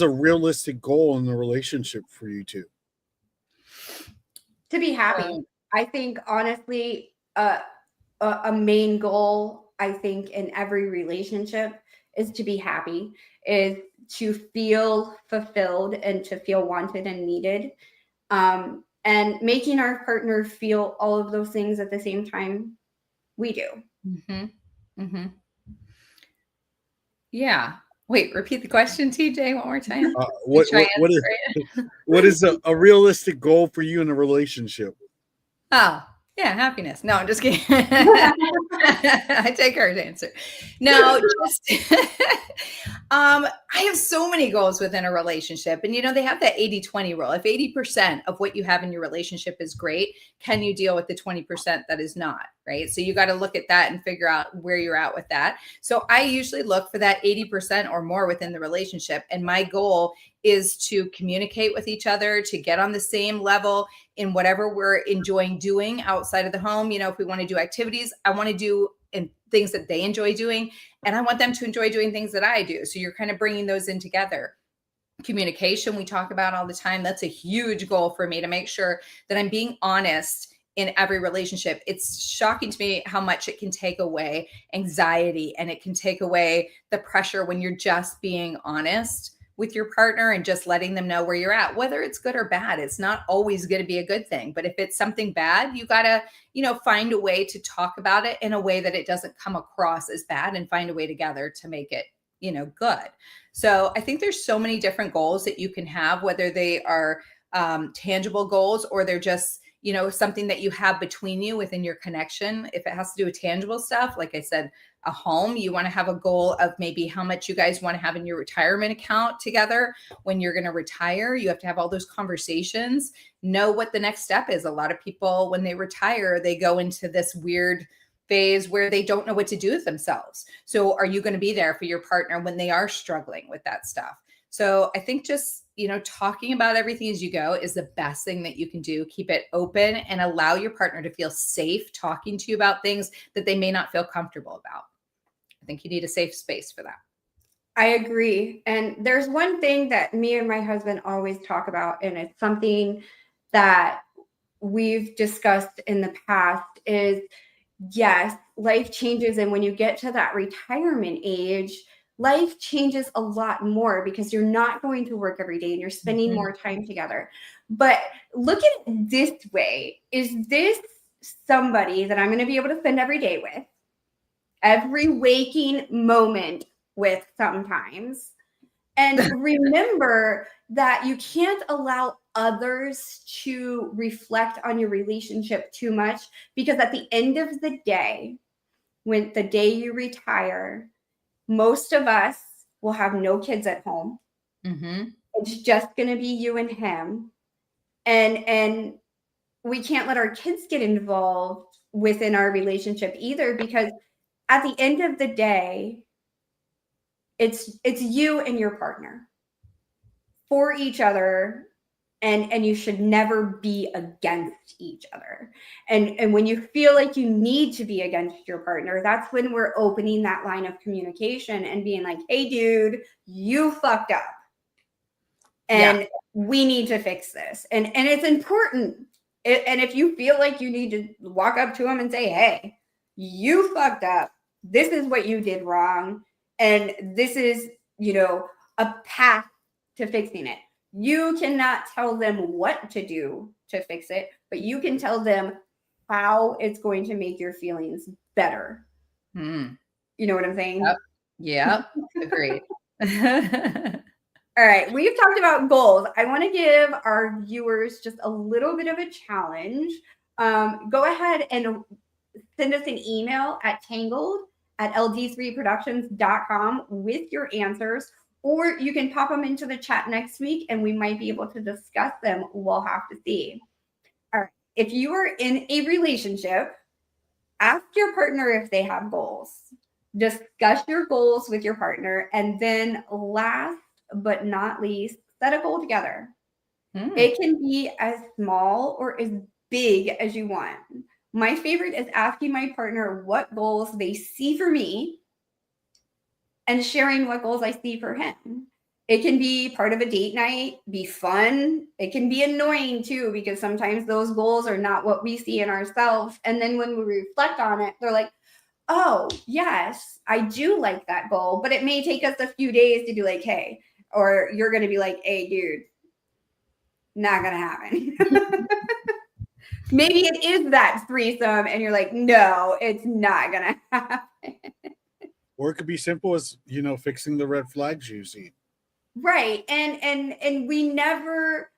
realistic goal in the relationship for you two? To be happy. I think honestly, a main goal, I think, in every relationship is to be happy, is to feel fulfilled and to feel wanted and needed. And making our partner feel all of those things at the same time we do. Mm-hmm. Mm-hmm. Yeah. Wait, repeat the question, TJ, one more time. What is a realistic goal for you in a relationship? Oh, yeah, happiness. No, I'm just kidding. I take her answer. No, just I have so many goals within a relationship. And they have that 80-20 rule. If 80% of what you have in your relationship is great, can you deal with the 20% that is not? Right. So you got to look at that and figure out where you're at with that. So I usually look for that 80% or more within the relationship. And my goal is to communicate with each other, to get on the same level in whatever we're enjoying doing outside of the home. If we want to do activities, I want to do and things that they enjoy doing, and I want them to enjoy doing things that I do. So you're kind of bringing those in together. Communication, we talk about all the time. That's a huge goal for me, to make sure that I'm being honest in every relationship. It's shocking to me how much it can take away anxiety, and it can take away the pressure when you're just being honest with your partner and just letting them know where you're at, whether it's good or bad. It's not always going to be a good thing, but if it's something bad, you got to, find a way to talk about it in a way that it doesn't come across as bad, and find a way together to make it, good. So I think there's so many different goals that you can have, whether they are tangible goals or they're just, something that you have between you within your connection. If it has to do with tangible stuff, like I said, a home, you want to have a goal of maybe how much you guys want to have in your retirement account together when you're going to retire. You have to have all those conversations, know what the next step is. A lot of people, when they retire, they go into this weird phase where they don't know what to do with themselves. So are you going to be there for your partner when they are struggling with that stuff? So I think just, talking about everything as you go is the best thing that you can do. Keep it open and allow your partner to feel safe talking to you about things that they may not feel comfortable about. I think you need a safe space for that. I agree. And there's one thing that me and my husband always talk about, and it's something that we've discussed in the past, is yes, life changes. And when you get to that retirement age, life changes a lot more because you're not going to work every day and you're spending more time together. But look at it this way. Is this somebody that I'm going to be able to spend every day with, every waking moment with sometimes? And remember that you can't allow others to reflect on your relationship too much, because at the end of the day, when the day you retire, most of us will have no kids at home. Mm-hmm. It's just going to be you and him. And we can't let our kids get involved within our relationship either, because at the end of the day, it's you and your partner for each other. And you should never be against each other. And when you feel like you need to be against your partner, that's when we're opening that line of communication and being like, hey, dude, you fucked up. And we need to fix this. And it's important. And if you feel like you need to walk up to him and say, hey, you fucked up. This is what you did wrong. And this is, a path to fixing it. You cannot tell them what to do to fix it, but you can tell them how it's going to make your feelings better. You know what I'm saying? Yep. Agreed. All right. We've talked about goals. I want to give our viewers just a little bit of a challenge. Go ahead and send us an email at tangled@gmail.com at ld3productions.com with your answers, or you can pop them into the chat next week and we might be able to discuss them. We'll have to see. All right. If you are in a relationship, ask your partner if they have goals. Discuss your goals with your partner, and then last but not least, set a goal together. It can be as small or as big as you want. My favorite is asking my partner what goals they see for me and sharing what goals I see for him. It can be part of a date night, be fun. It can be annoying too, because sometimes those goals are not what we see in ourselves. And then when we reflect on it, they're like, oh, yes, I do like that goal, but it may take us a few days to be like, hey, or you're going to be like, hey, dude, not going to happen. Maybe it is that threesome and you're like, no, it's not going to happen. Or it could be simple as, fixing the red flags you see. Right. And we never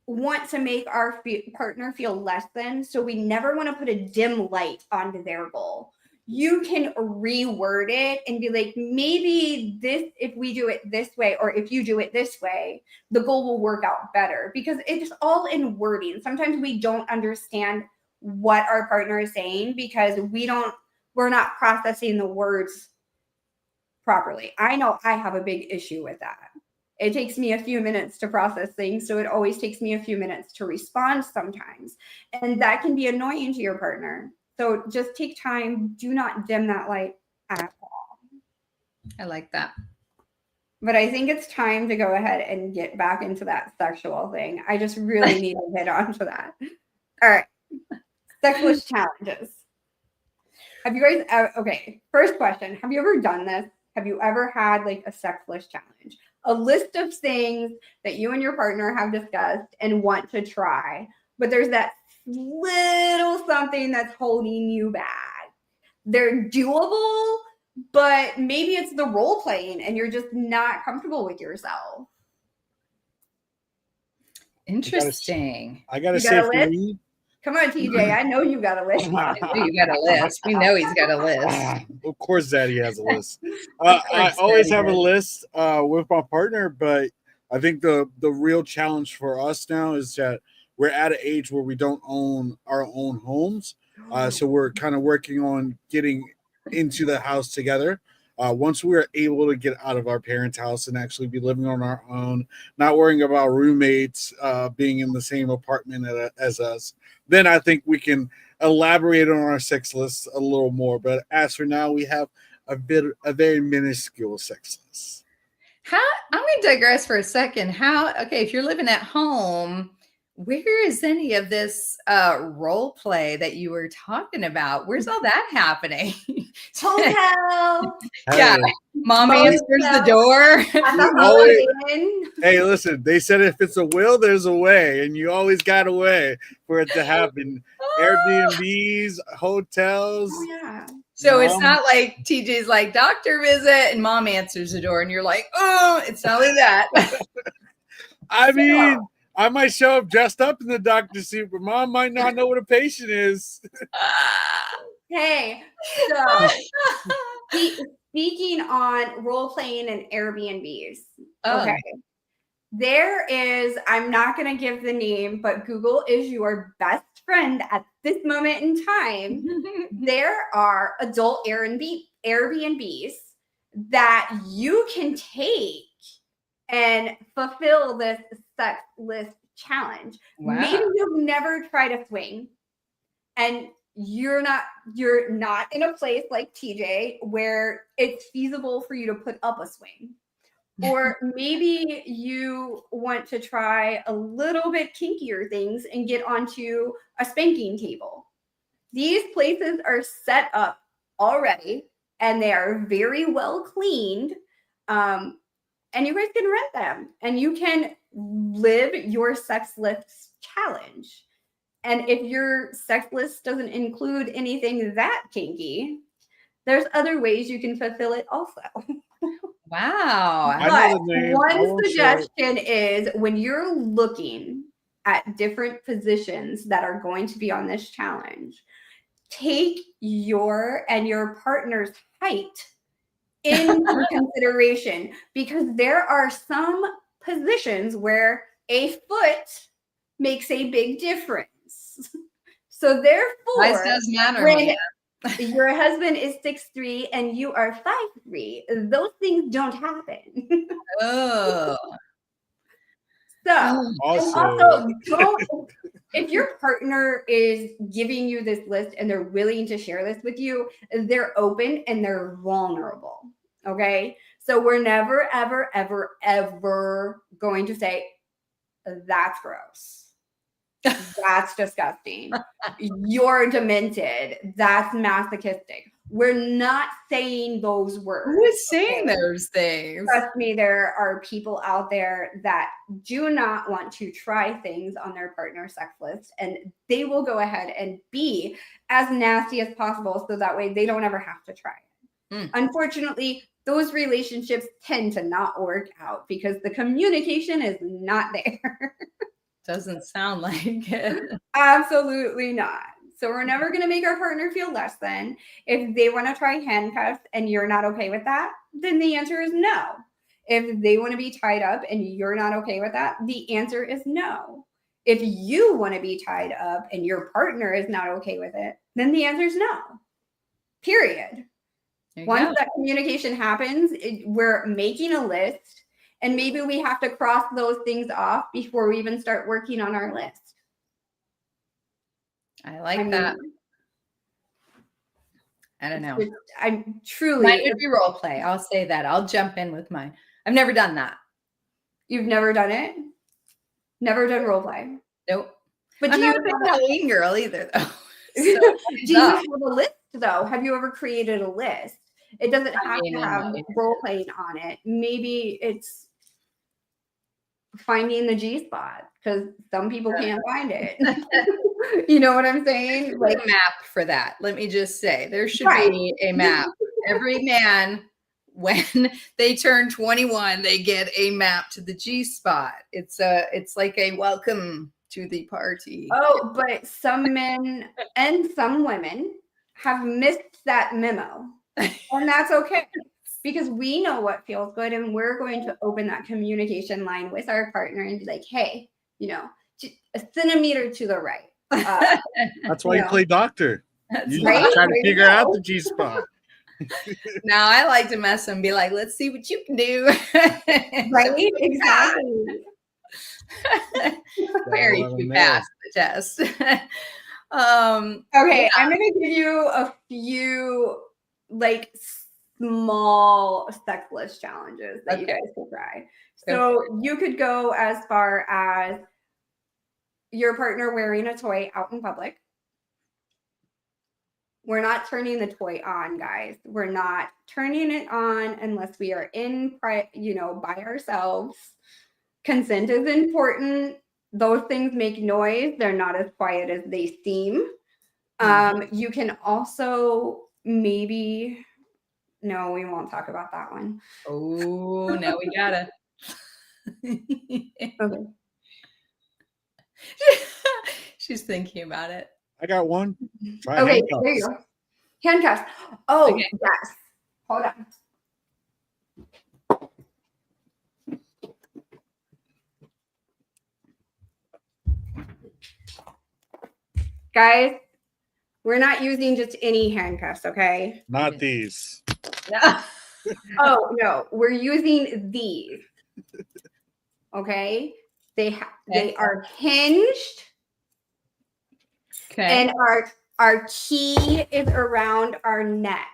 want to make our partner feel less than, so we never want to put a dim light onto their goal. You can reword it and be like, maybe this, if we do it this way, or if you do it this way, the goal will work out better, because it's all in wording. Sometimes we don't understand what our partner is saying because we're not processing the words properly. I know I have a big issue with that. It takes me a few minutes to process things, so it always takes me a few minutes to respond sometimes. And that can be annoying to your partner. So just take time. Do not dim that light at all. I like that. But I think it's time to go ahead and get back into that sexual thing. I just really need to hit on to that. All right. Sexless challenges. Have you guys, okay, first question. Have you ever done this? Have you ever had like a sexless challenge? A list of things that you and your partner have discussed and want to try, but there's that little something that's holding you back. They're doable, but maybe it's the role playing and you're just not comfortable with yourself. Interesting. I gotta say for me. Come on, TJ. I know you got a list. You got a list. We know he's got a list. Of course, Daddy has a list. I always have a list with my partner, but I think the real challenge for us now is that we're at an age where we don't own our own homes. So we're kind of working on getting into the house together. Once we're able to get out of our parents' house and actually be living on our own, not worrying about roommates being in the same apartment as us, then I think we can elaborate on our sex list a little more. But as for now, we have a very minuscule sex list. I'm going to digress for a second. If you're living at home, where is any of this role play that you were talking about? Where's all that happening? Hotel. Yeah. Mom answers the door. Hey, listen, they said if it's a will, there's a way, and you always got a way for it to happen. Airbnbs, hotels. Oh, yeah. So it's not like TJ's like doctor visit and mom answers the door and you're like, oh, it's not like that. I mean, I might show up dressed up in the doctor's suit, but mom might not know what a patient is. Hey, so speaking on role playing and Airbnbs. Okay. There is, I'm not going to give the name, but Google is your best friend at this moment in time. There are adult Airbnbs that you can take and fulfill this sex list challenge. Wow. Maybe you've never tried a swing and you're not in a place like TJ where it's feasible for you to put up a swing. Or maybe you want to try a little bit kinkier things and get onto a spanking table. These places are set up already and they are very well cleaned. And you guys can rent them and you can live your sex list challenge. And if your sex list doesn't include anything that kinky, there's other ways you can fulfill it also. Wow. But one suggestion is when you're looking at different positions that are going to be on this challenge, take your and your partner's height into consideration, because there are some positions where a foot makes a big difference. So Size therefore, does matter, when man. your husband is 6'3" and you are 5'3", those things don't happen. Oh. So, Oh. and Also, also don't, if your partner is giving you this list and they're willing to share this with you, they're open and they're vulnerable. Okay. So we're never, ever, ever, ever going to say, that's gross. That's disgusting. You're demented. That's masochistic. We're not saying those words. Who is saying okay? those things? Trust me, there are people out there that do not want to try things on their partner sex list, and they will go ahead and be as nasty as possible so that way they don't ever have to try it. Unfortunately, those relationships tend to not work out because the communication is not there. Doesn't sound like it. Absolutely not. So we're never going to make our partner feel less than. If they want to try handcuffs and you're not okay with that, then the answer is no. If they want to be tied up and you're not okay with that, the answer is no. If you want to be tied up and your partner is not okay with it, then the answer is no. Period. Once that communication happens, we're making a list, and maybe we have to cross those things off before we even start working on our list. I like that. I don't know. I'm truly. Mine would be role play. I'll say that. I'll jump in with mine. I've never done that. You've never done it? Never done role play? Nope. But I'm do not you a big Halloween girl either, though. do you have a list, though? Have you ever created a list? It doesn't have to have role playing on it. Maybe it's finding the G spot, because some people can't find it. You know what I'm saying? Like a map for that. Let me just say, there should be a map. Every man, when they turn 21, they get a map to the G spot. It's like a welcome to the party. Oh, but some men and some women have missed that memo, and that's okay, because we know what feels good, and we're going to open that communication line with our partner and be like, hey, a centimeter to the right. That's why you play doctor. You right? try to figure out the G spot. Now I like to mess and be like, let's see what you can do. Right? Exactly. Very few passed the test. Okay, I'm gonna give you a few like small sex list challenges that you guys can try. So you could go as far as your partner wearing a toy out in public. We're not turning the toy on, guys. We're not turning it on unless we are by ourselves. Consent is important. Those things make noise. They're not as quiet as they seem. You can also maybe, no, we won't talk about that one. Oh, now we gotta. Okay. She's thinking about it. I got one. Try okay, handcuffs. there you go. Handcuffs. Oh, okay. Yes. Hold on. Guys, we're not using just any handcuffs, okay? Not these. Oh, no. We're using these. Okay? They are hinged. Okay. And our key is around our neck,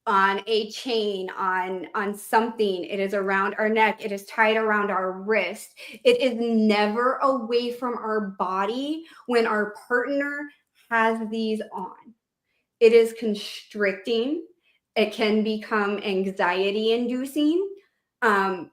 on a chain, on something. It is around our neck. It is tied around our wrist. It is never away from our body when our partner has these on. It is constricting. It can become anxiety inducing. And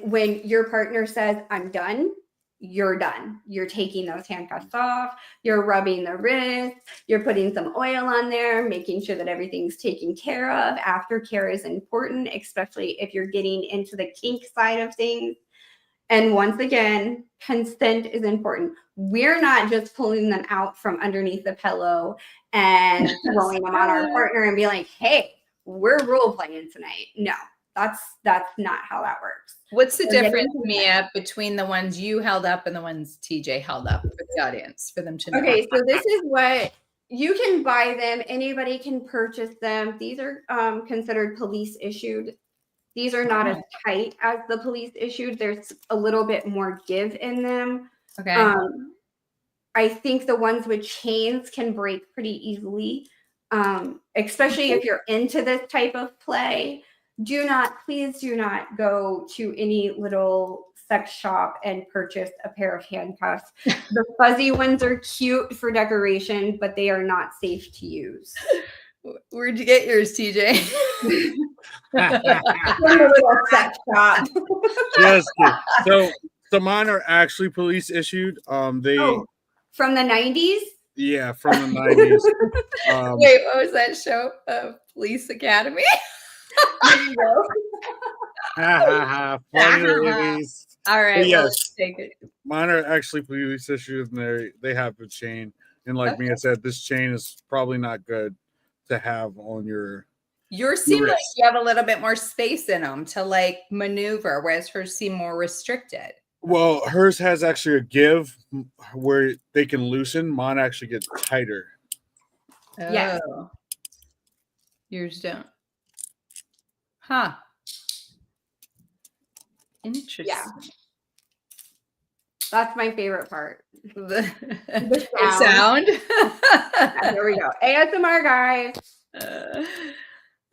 when your partner says, I'm done, you're done. You're taking those handcuffs off. You're rubbing the wrist. You're putting some oil on there, making sure that everything's taken care of. Aftercare is important, especially if you're getting into the kink side of things. And once again, consent is important. We're not just pulling them out from underneath the pillow and throwing them on our partner and be like, hey, we're role playing tonight. No, that's not how that works. What's the They're getting difference, consent. Mia, between the ones you held up and the ones TJ held up for the audience for them to know? Okay, so this is what you can buy them. Anybody can purchase them. These are considered police issued. These are not as tight as the police issued. There's a little bit more give in them. Okay. I think the ones with chains can break pretty easily, especially if you're into this type of play. Please do not go to any little sex shop and purchase a pair of handcuffs. The fuzzy ones are cute for decoration, but they are not safe to use. Where'd you get yours, TJ? From the little sex shop. Just kidding. So mine are actually police issued. From the 90s? Yeah, from the 90s. Wait, what was that show? Police Academy? There you go. Funny release. All right, Yes. let's take it. Mine are actually police issued, and they have the chain. And like Mia said, this chain is probably not good to have on your. Yours seem like you have a little bit more space in them to like maneuver, whereas hers seem more restricted. Well, hers has actually a give where they can loosen. Mine actually gets tighter. Yes. Oh. Yours don't. Huh. Interesting. Yeah. That's my favorite part. The sound. sound. There we go. ASMR, guys.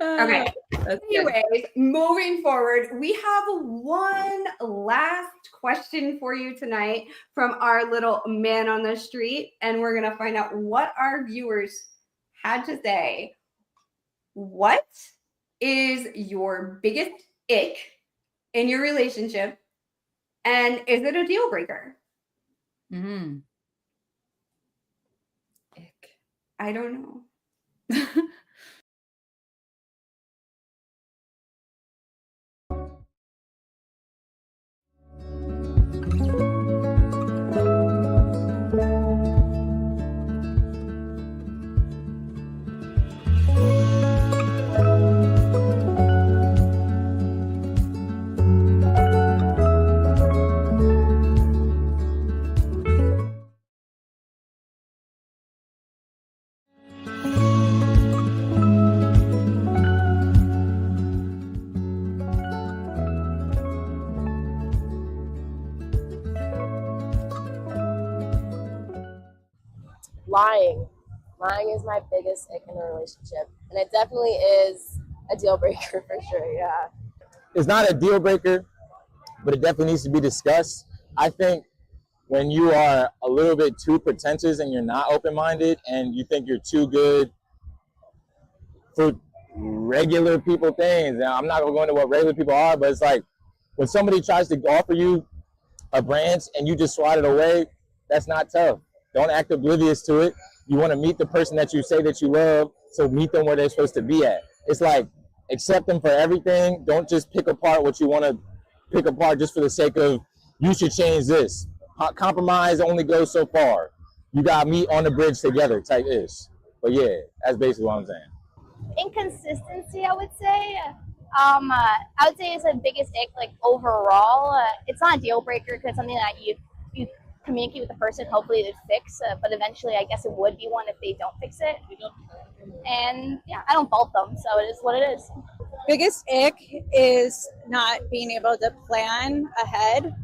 Okay. Anyways, moving forward, we have one last question for you tonight from our little man on the street, and we're going to find out what our viewers had to say. What is your biggest ick in your relationship, and is it a deal breaker? Ick. I don't know. Lying is my biggest ick in a relationship, and it definitely is a deal breaker for sure. Yeah, It's not a deal breaker, but it definitely needs to be discussed. I think when you are a little bit too pretentious and you're not open-minded and you think you're too good for regular people things. Now, I'm not going to go into what regular people are, but it's like when somebody tries to offer you a branch and you just swat it away, that's not tough. Don't act oblivious to it. You want to meet the person that you say that you love, so meet them where they're supposed to be at. It's like accept them for everything. Don't just pick apart what you want to pick apart just for the sake of you should change this. Compromise only goes so far. You got to meet on the bridge together type ish. But yeah, that's basically what I'm saying. Inconsistency, I would say. I would say it's the biggest ick, like overall. It's not a deal breaker because it's something that you communicate with the person, hopefully they fix. But eventually, I guess it would be one if they don't fix it. And yeah, I don't fault them, so it is what it is. Biggest ick is not being able to plan ahead.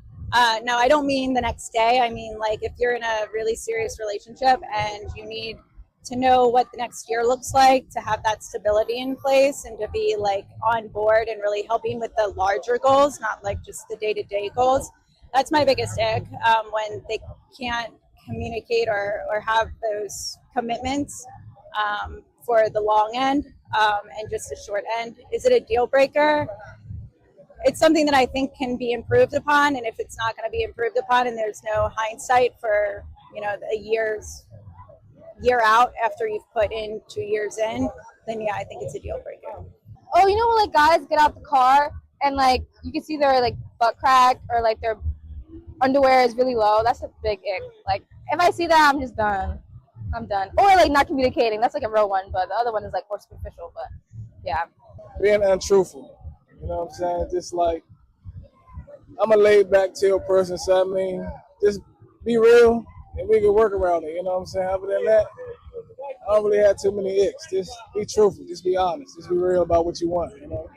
No, I don't mean the next day. I mean, like if you're in a really serious relationship and you need to know what the next year looks like, to have that stability in place and to be like on board and really helping with the larger goals, not like just the day-to-day goals. That's my biggest ick, when they can't communicate or have those commitments for the long end and just a short end. Is it a deal breaker? It's something that I think can be improved upon, and if it's not going to be improved upon and there's no hindsight for, you know, a year out after you've put in 2 years in, then yeah, I think it's a deal breaker. Oh, you know when like guys get out the car and like you can see their like butt crack or like their underwear is really low, that's a big ick. Like, if I see that, I'm just done. I'm done. Or like not communicating. That's like a real one, but the other one is like more superficial. But yeah. Being untruthful. You know what I'm saying? Just like, I'm a laid back, chill person, so I mean, just be real and we can work around it. You know what I'm saying? Other than that, I don't really have too many icks. Just be truthful. Just be honest. Just be real about what you want. You know.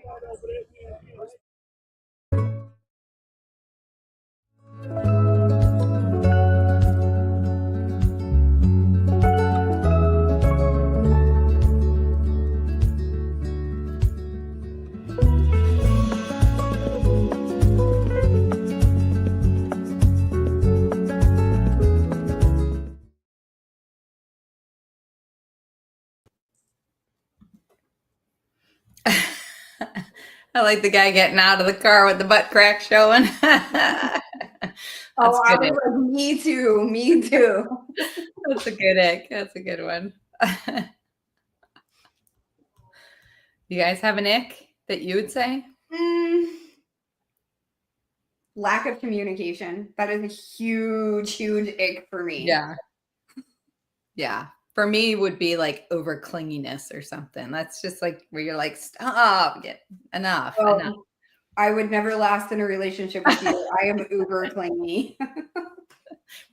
I like the guy getting out of the car with the butt crack showing. That's I good. was like, me too, me too. That's a good ick. That's a good one. You guys have an ick that you would say? Lack of communication. That is a huge, huge ick for me. Yeah. Yeah. For me, would be like over clinginess or something. That's just like where you're like, stop, get enough. Enough. I would never last in a relationship with you. I am uber clingy.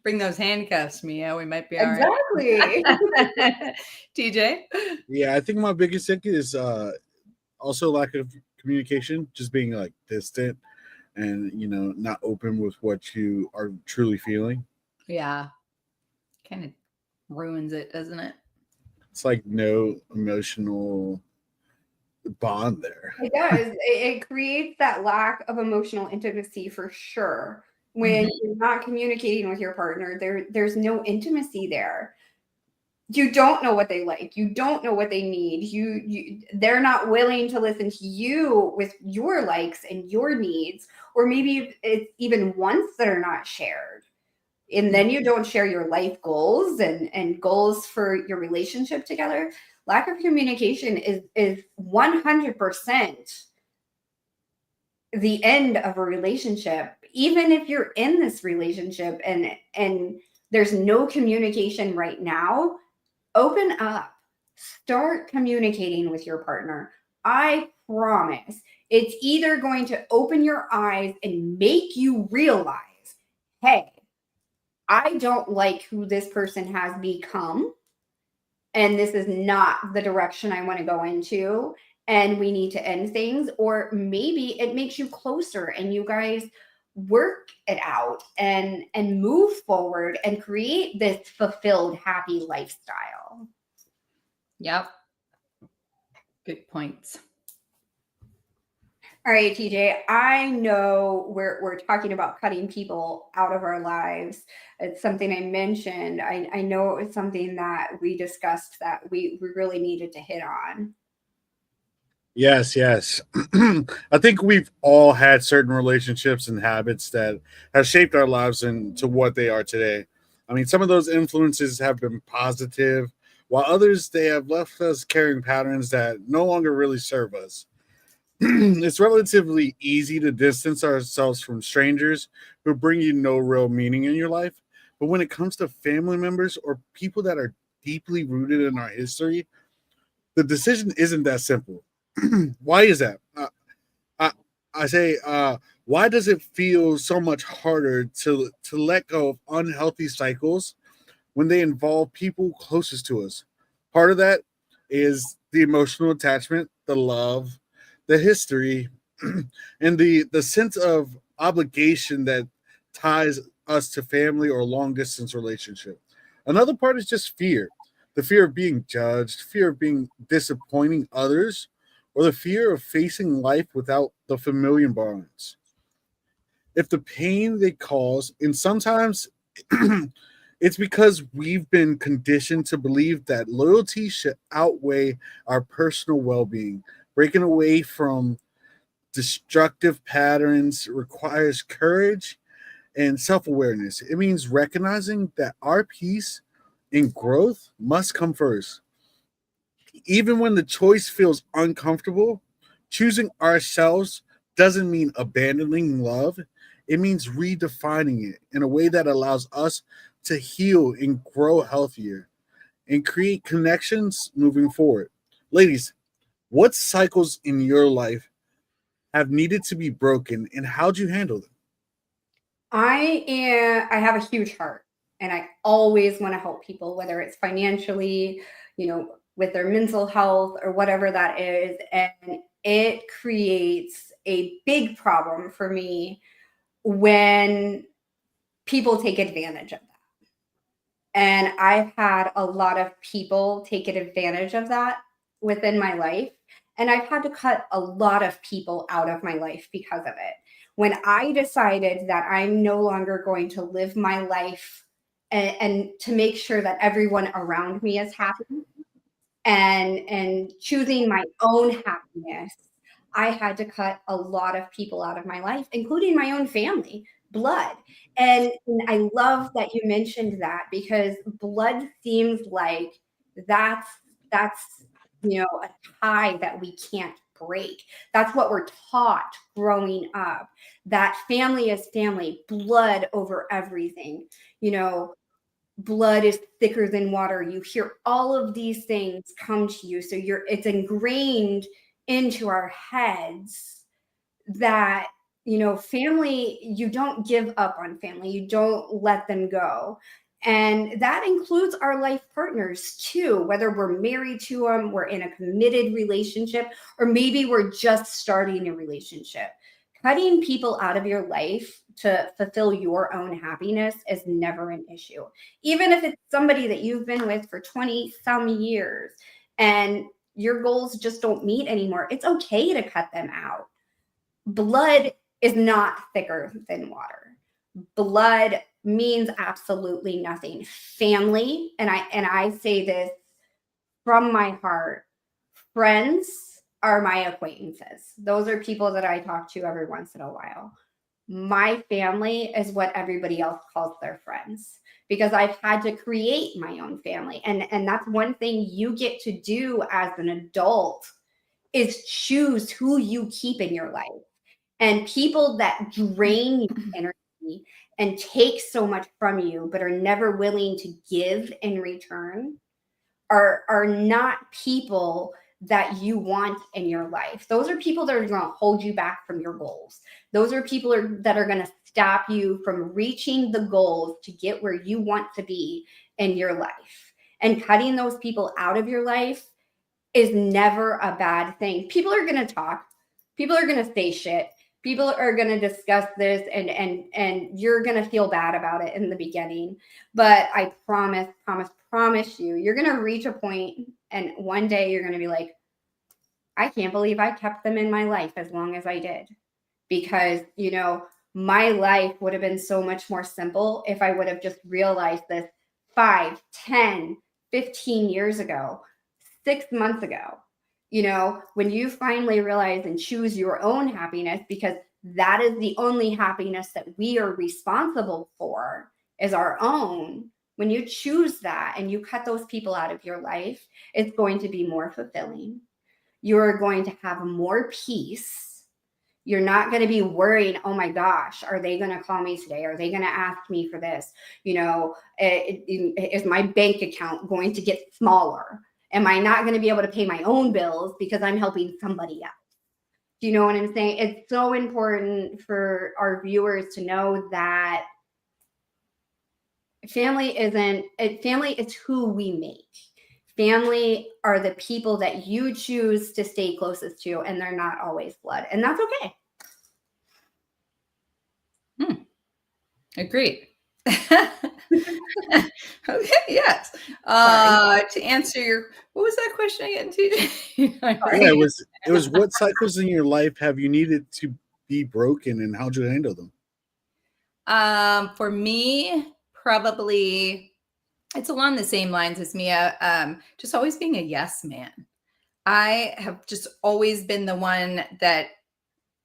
Bring those handcuffs, Mia. We might be all exactly. right. TJ? Yeah, I think my biggest thing is also lack of communication, just being like distant and, you know, not open with what you are truly feeling. Yeah. Kind of ruins it, doesn't it? It's like no emotional bond there. It does. It creates that lack of emotional intimacy for sure. When you're not communicating with your partner, there's no intimacy there. You don't know what they like. You don't know what they need. They're not willing to listen to you with your likes and your needs, or maybe it's even wants that are not shared. And then you don't share your life goals and goals for your relationship together. Lack of communication is 100% the end of a relationship. Even if you're in this relationship and there's no communication right now, open up. Start communicating with your partner. I promise it's either going to open your eyes and make you realize, hey, I don't like who this person has become, and this is not the direction I want to go into, and we need to end things. Or maybe it makes you closer and you guys work it out and move forward and create this fulfilled, happy lifestyle. Yep. Good points. All right, TJ, I know we're talking about cutting people out of our lives. It's something I mentioned. I know it was something that we discussed that we really needed to hit on. Yes. I think we've all had certain relationships and habits that have shaped our lives into what they are today. I mean, some of those influences have been positive, while others, they have left us carrying patterns that no longer really serve us. It's relatively easy to distance ourselves from strangers who bring you no real meaning in your life. But when it comes to family members or people that are deeply rooted in our history, the decision isn't that simple. Why is that? I, I say, why does it feel so much harder to let go of unhealthy cycles when they involve people closest to us? Part of that is the emotional attachment, the love, the history, and the sense of obligation that ties us to family or long distance relationship. Another part is just fear. The fear of being judged, fear of being disappointing others, or the fear of facing life without the familiar bonds. If the pain they cause, and sometimes it's because we've been conditioned to believe that loyalty should outweigh our personal well being. Breaking away from destructive patterns requires courage and self awareness. It means recognizing that our peace and growth must come first. Even when the choice feels uncomfortable, choosing ourselves doesn't mean abandoning love. It means redefining it in a way that allows us to heal and grow healthier and create connections moving forward. Ladies, what cycles in your life have needed to be broken and how'd you handle them? I have a huge heart and I always want to help people, whether it's financially, with their mental health or whatever that is. And it creates a big problem for me when people take advantage of that. And I've had a lot of people take advantage of that within my life. And I've had to cut a lot of people out of my life because of it. When I decided that I'm no longer going to live my life and to make sure that everyone around me is happy and choosing my own happiness, I had to cut a lot of people out of my life, including my own family, blood. And I love that you mentioned that because blood seems like that's that's a tie that we can't break. That's what we're taught growing up. That family is family, blood over everything. You know, blood is thicker than water. You hear all of these things come to you. So it's ingrained into our heads that, family, you don't give up on family. You don't let them go. And that includes our life partners too, whether we're married to them, we're in a committed relationship, or maybe we're just starting a relationship. Cutting people out of your life to fulfill your own happiness is never an issue. Even if it's somebody that you've been with for 20 some years and your goals just don't meet anymore, it's okay to cut them out. Blood is not thicker than water. Blood means absolutely nothing. Family, and I say this from my heart, friends are my acquaintances. Those are people that I talk to every once in a while. My family is what everybody else calls their friends because I've had to create my own family. And that's one thing you get to do as an adult is choose who you keep in your life. And people that drain your energy and take so much from you but are never willing to give in return are not people that you want in your life. Those are people that are going to hold you back from your goals. Those are people that are going to stop you from reaching the goals to get where you want to be in your life. And cutting those people out of your life is never a bad thing. People are going to talk. People are going to say shit. People are going to discuss this and you're going to feel bad about it in the beginning. But I promise you, you're going to reach a point and one day you're going to be like, I can't believe I kept them in my life as long as I did. Because, my life would have been so much more simple if I would have just realized this 5, 10, 15 years ago, 6 months ago. When you finally realize and choose your own happiness, because that is the only happiness that we are responsible for is our own. When you choose that and you cut those people out of your life, it's going to be more fulfilling. You're going to have more peace. You're not going to be worried, oh my gosh, are they going to call me today? Are they going to ask me for this? Is my bank account going to get smaller? Am I not going to be able to pay my own bills because I'm helping somebody else? Do you know what I'm saying? It's so important for our viewers to know that family is who we make. Family are the people that you choose to stay closest to, and they're not always blood. And that's okay. Agreed. Okay, yes. To answer what was that question again, TJ? Yeah, it was what cycles in your life have you needed to be broken and how'd you handle them? For me, probably it's along the same lines as Mia. Just always being a yes man. I have just always been the one that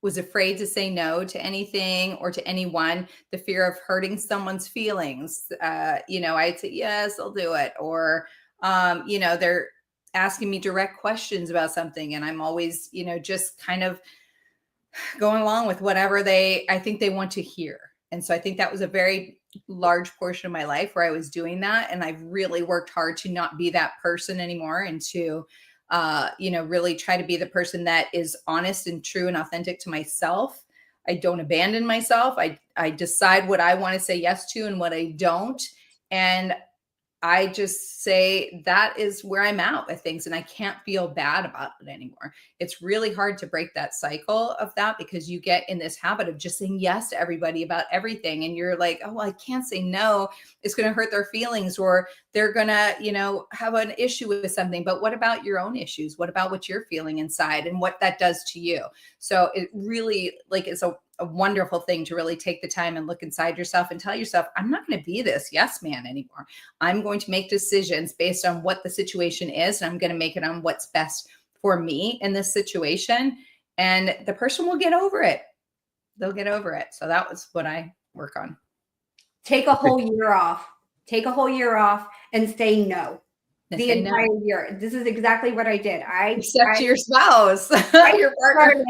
was afraid to say no to anything or to anyone, the fear of hurting someone's feelings. I'd say, yes, I'll do it. Or, they're asking me direct questions about something. And I'm always, just kind of going along with whatever I think they want to hear. And so I think that was a very large portion of my life where I was doing that. And I've really worked hard to not be that person anymore, and to, really try to be the person that is honest and true and authentic to myself. I don't abandon myself. I decide what I want to say yes to and what I don't. And I just say that is where I'm at with things, and I can't feel bad about it anymore. It's really hard to break that cycle of that, because you get in this habit of just saying yes to everybody about everything. And you're like, oh, well, I can't say no. It's going to hurt their feelings, or they're going to, have an issue with something. But what about your own issues? What about what you're feeling inside and what that does to you? So it really is a wonderful thing to really take the time and look inside yourself and tell yourself, I'm not going to be this yes man anymore. I'm going to make decisions based on what the situation is, and I'm going to make it on what's best for me in this situation. And the person will get over it. They'll get over it. So that was what I work on. Take a whole year off. Take a whole year off and say no. The entire year. This is exactly what I did. Except to your spouse. Your partner.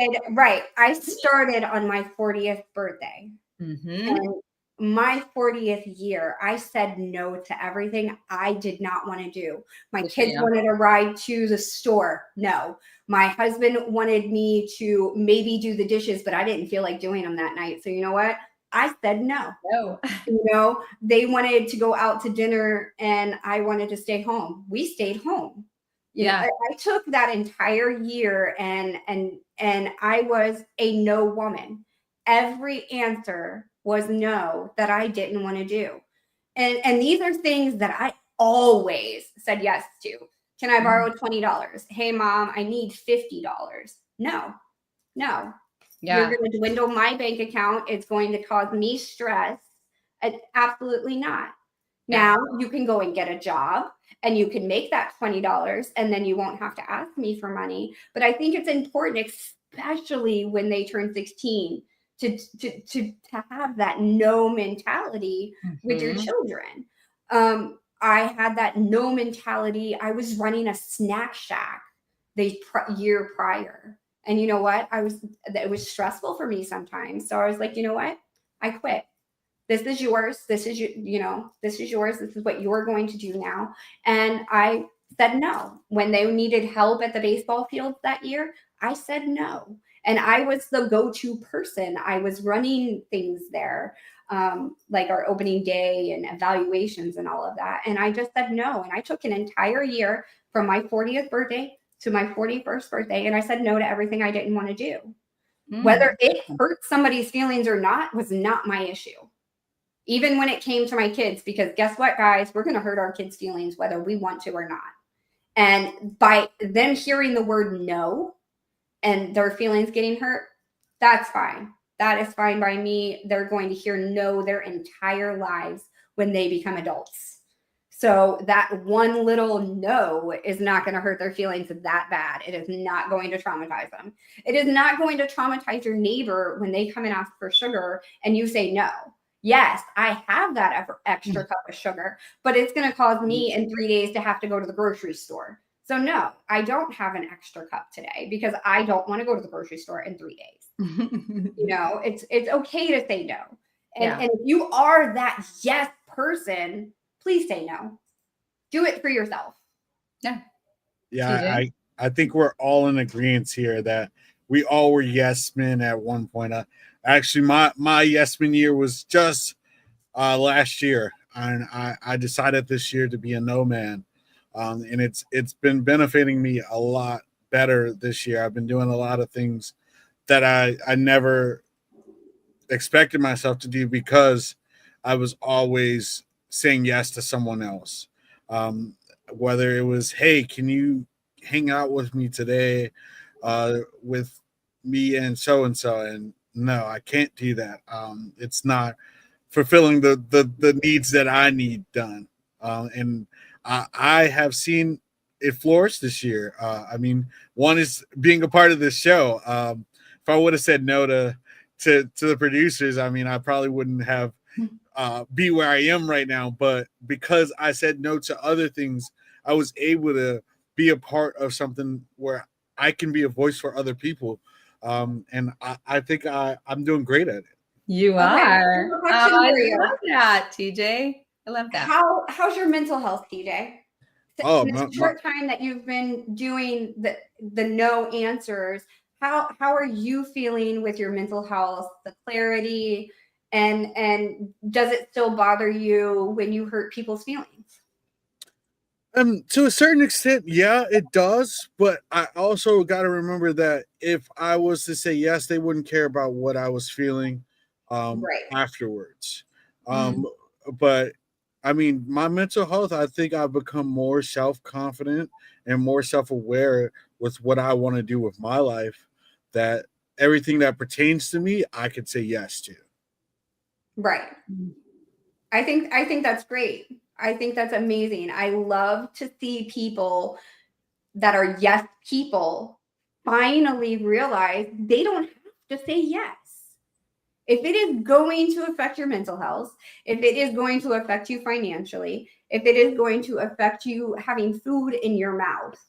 I started on my 40th birthday. Mm-hmm. And my 40th year, I said no to everything I did not want to do. My kids wanted a ride to the store. No. My husband wanted me to maybe do the dishes, but I didn't feel like doing them that night. So you know what? I said no. They wanted to go out to dinner and I wanted to stay home. We stayed home. I took that entire year and I was a no woman. Every answer was no that I didn't want to do. And these are things that I always said yes to. Can I borrow $20? Hey mom, I need $50. No. You're going to dwindle my bank account. It's going to cause me stress. Absolutely not. Now you can go and get a job and you can make that $20 and then you won't have to ask me for money. But I think it's important, especially when they turn 16, to have that no mentality with your children. I had that no mentality. I was running a snack shack the year prior. And you know what? It was stressful for me sometimes. So I was like, you know what? I quit. This is yours. This is this is yours. This is what you're going to do now. And I said no. When they needed help at the baseball field that year, I said no. And I was the go-to person. I was running things there, like our opening day and evaluations and all of that. And I just said no. And I took an entire year from my 40th birthday to my 41st birthday. And I said no to everything I didn't want to do. Whether it hurt somebody's feelings or not was not my issue. Even when it came to my kids, because guess what, guys, we're going to hurt our kids' feelings whether we want to or not. And by them hearing the word no and their feelings getting hurt, that's fine. That is fine by me. They're going to hear no their entire lives when they become adults. So that one little no is not going to hurt their feelings that bad. It is not going to traumatize them. It is not going to traumatize your neighbor when they come and ask for sugar and you say no. Yes, I have that extra cup of sugar, but it's going to cause me in 3 days to have to go to the grocery store. So no, I don't have an extra cup today because I don't want to go to the grocery store in 3 days. It's okay to say no. And if you are that yes person, please say no. Do it for yourself. Yeah, I think we're all in agreement here that we all were yes men at one point. Actually, my yes men year was just last year, and I decided this year to be a no man, and it's been benefiting me a lot better this year. I've been doing a lot of things that I never expected myself to do because I was always saying yes to someone else. Whether it was, hey, can you hang out with me today with me and so, and no, I can't do that. It's not fulfilling the needs that I need done. And I have seen it flourish this year. I mean, one is being a part of this show. If I would have said no to the producers, I mean, I probably wouldn't have be where I am right now. But because I said no to other things, I was able to be a part of something where I can be a voice for other people. And I think I'm doing great at it. You Okay, I are. have a Oh, question I for you. love that, TJ. I love that. How's your mental health, TJ? Oh, In the short time that you've been doing the no answers, how are you feeling with your mental health, the clarity, and does it still bother you when you hurt people's feelings? To a certain extent, yeah, it does. But I also got to remember that if I was to say yes, they wouldn't care about what I was feeling Right. afterwards. But I mean, my mental health, I think I've become more self confident and more self aware with what I want to do with my life. That everything that pertains to me, I could say yes to. Right. I think that's great. I think that's amazing. I love to see people that are yes people finally realize they don't have to say yes. If it is going to affect your mental health, if it is going to affect you financially, if it is going to affect you having food in your mouth,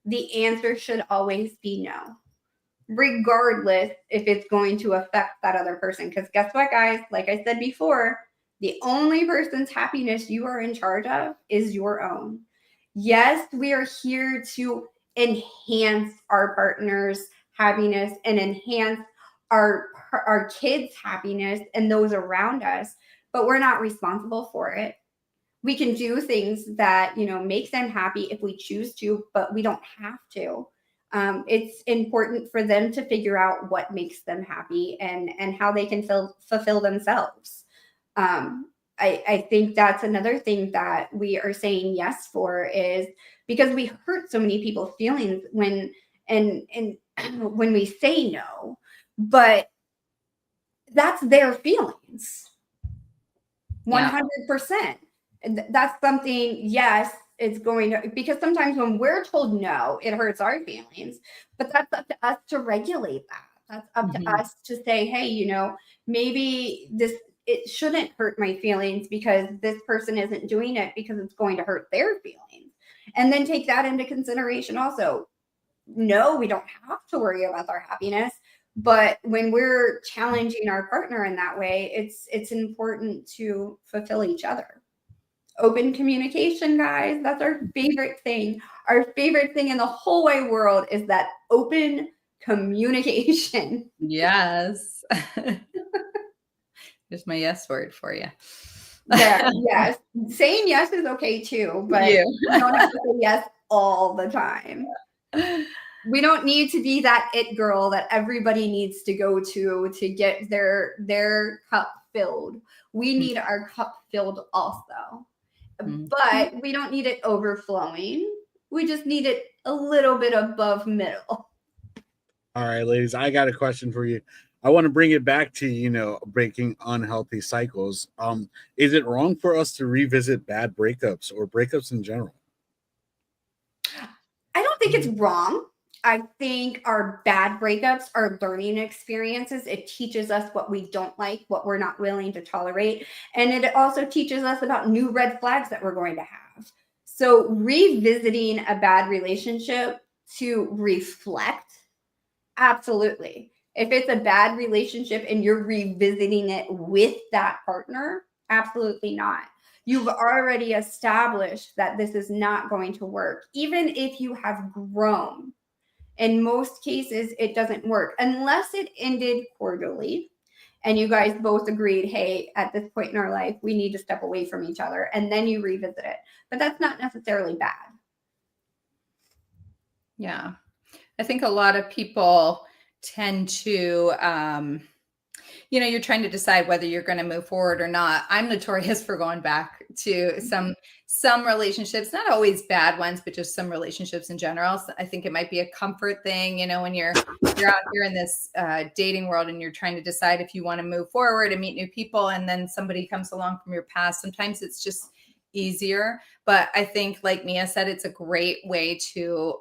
the answer should always be no, regardless if it's going to affect that other person. Because guess what, guys? Like I said before, the only person's happiness you are in charge of is your own. Yes, we are here to enhance our partner's happiness and enhance our kids' happiness and those around us, but we're not responsible for it. We can do things that make them happy if we choose to, but we don't have to. It's important for them to figure out what makes them happy and how they can fulfill themselves. I think that's another thing that we are saying yes for, is because we hurt so many people's feelings and when we say no, but that's their feelings. 100%. That's something, yes, it's going to, because sometimes when we're told no, it hurts our feelings, but that's up to us to regulate that. That's up to us to say, hey, maybe it shouldn't hurt my feelings because this person isn't doing it because it's going to hurt their feelings. And then take that into consideration also. No, we don't have to worry about our happiness. But when we're challenging our partner in that way, it's important to fulfill each other. Open communication, guys. That's our favorite thing. Our favorite thing in the whole wide world is that open communication. Yes. Here's my yes word for you. Yeah, yes. Saying yes is okay too, but you don't have to say yes all the time. We don't need to be that it girl that everybody needs to go to get their cup filled. We need our cup filled also. But we don't need it overflowing. We just need it a little bit above middle. All right, ladies, I got a question for you. I want to bring it back to, breaking unhealthy cycles. Is it wrong for us to revisit bad breakups or breakups in general? I don't think it's wrong. I think our bad breakups are learning experiences. It teaches us what we don't like, what we're not willing to tolerate. And it also teaches us about new red flags that we're going to have. So revisiting a bad relationship to reflect, absolutely. If it's a bad relationship and you're revisiting it with that partner, absolutely not. You've already established that this is not going to work. Even if you have grown, in most cases, it doesn't work unless it ended cordially and you guys both agreed, hey, at this point in our life, we need to step away from each other, and then you revisit it. But that's not necessarily bad. Yeah. I think a lot of people tend to, you're trying to decide whether you're going to move forward or not. I'm notorious for going back to some relationships, not always bad ones, but just some relationships in general. So I think it might be a comfort thing, when you're out here in this dating world and you're trying to decide if you want to move forward and meet new people, and then somebody comes along from your past. Sometimes it's just easier. But I think, like Mia said, it's a great way to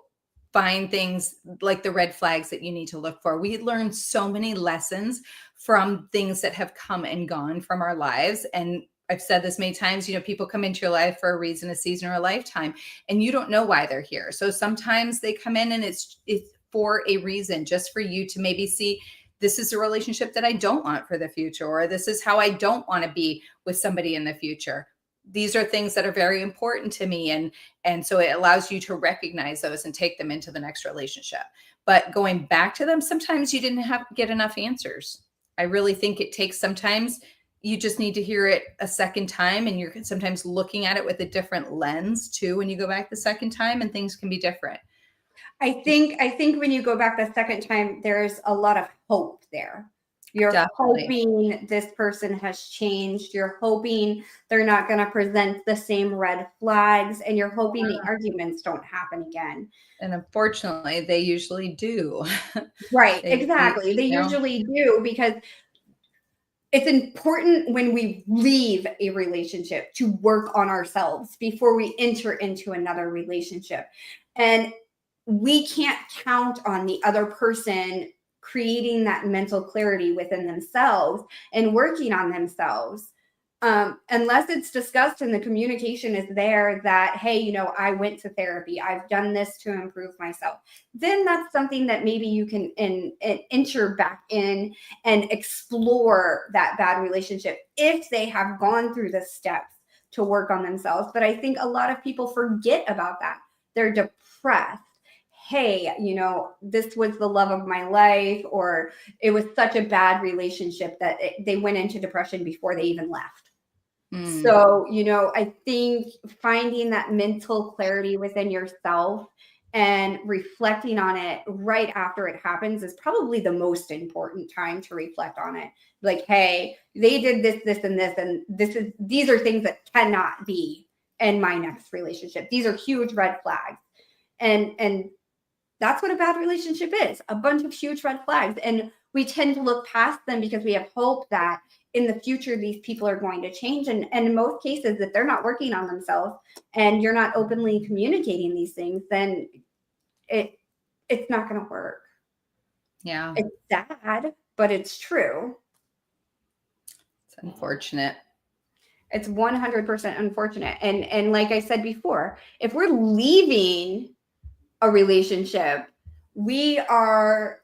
find things like the red flags that you need to look for. We learn so many lessons from things that have come and gone from our lives. And I've said this many times, people come into your life for a reason, a season, or a lifetime, and you don't know why they're here. So sometimes they come in and it's for a reason, just for you to maybe see, this is a relationship that I don't want for the future, or this is how I don't want to be with somebody in the future. These are things that are very important to me. And so it allows you to recognize those and take them into the next relationship. But going back to them, sometimes you didn't get enough answers. I really think it takes, sometimes you just need to hear it a second time, and you're sometimes looking at it with a different lens too when you go back the second time, and things can be different. I think when you go back the second time, there's a lot of hope there. You're Definitely. hoping this person has changed. You're hoping they're not going to present the same red flags, and you're hoping the arguments don't happen again. And unfortunately, they usually do. Right, exactly. They usually do, because it's important when we leave a relationship to work on ourselves before we enter into another relationship. And we can't count on the other person creating that mental clarity within themselves and working on themselves, unless it's discussed and the communication is there that, hey, you know, I went to therapy, I've done this to improve myself. Then that's something that maybe you can enter back in and explore that bad relationship if they have gone through the steps to work on themselves. But I think a lot of people forget about that. They're depressed. Hey, you know, this was the love of my life, or it was such a bad relationship that they went into depression before they even left. So, you know, I think finding that mental clarity within yourself and reflecting on it right after it happens is probably the most important time to reflect on it. Like, hey, they did this, this, and this, and these are things that cannot be in my next relationship. These are huge red flags. And that's what a bad relationship is, a bunch of huge red flags. And we tend to look past them because we have hope that in the future, these people are going to change. And in most cases, if they're not working on themselves and you're not openly communicating these things, then it's not going to work. Yeah. It's sad, but it's true. It's unfortunate. It's 100% unfortunate. And like I said before, if we're leaving a relationship, we are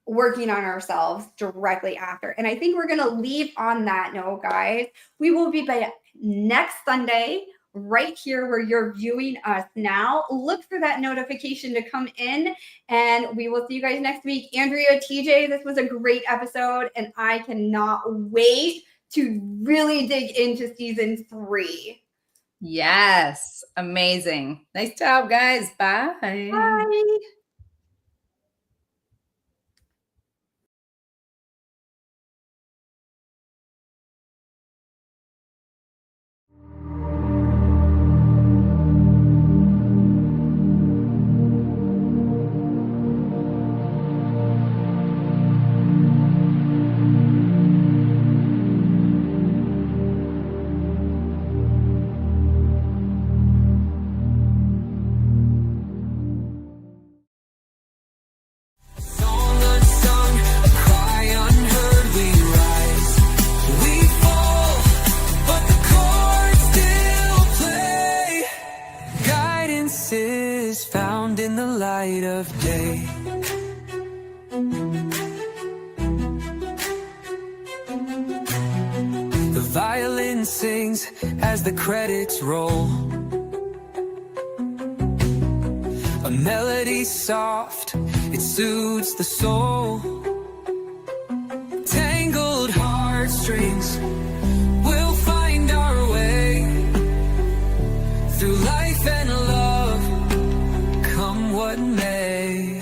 working on ourselves directly after. And I think we're going to leave on that note, guys. We will be back next Sunday right here where you're viewing us now. Look for that notification to come in, and we will see you guys next week. Andrea, TJ, this was a great episode, and I cannot wait to really dig into season 3. Yes. Amazing. Nice job, guys. Bye. Bye. Song unsung, a cry unheard, we rise, we fall, but the chords still play. Guidance is found in the light of day. The violin sings as the credits roll. A melody soft, it soothes the soul. Tangled heartstrings, we'll find our way through life and love, come what may.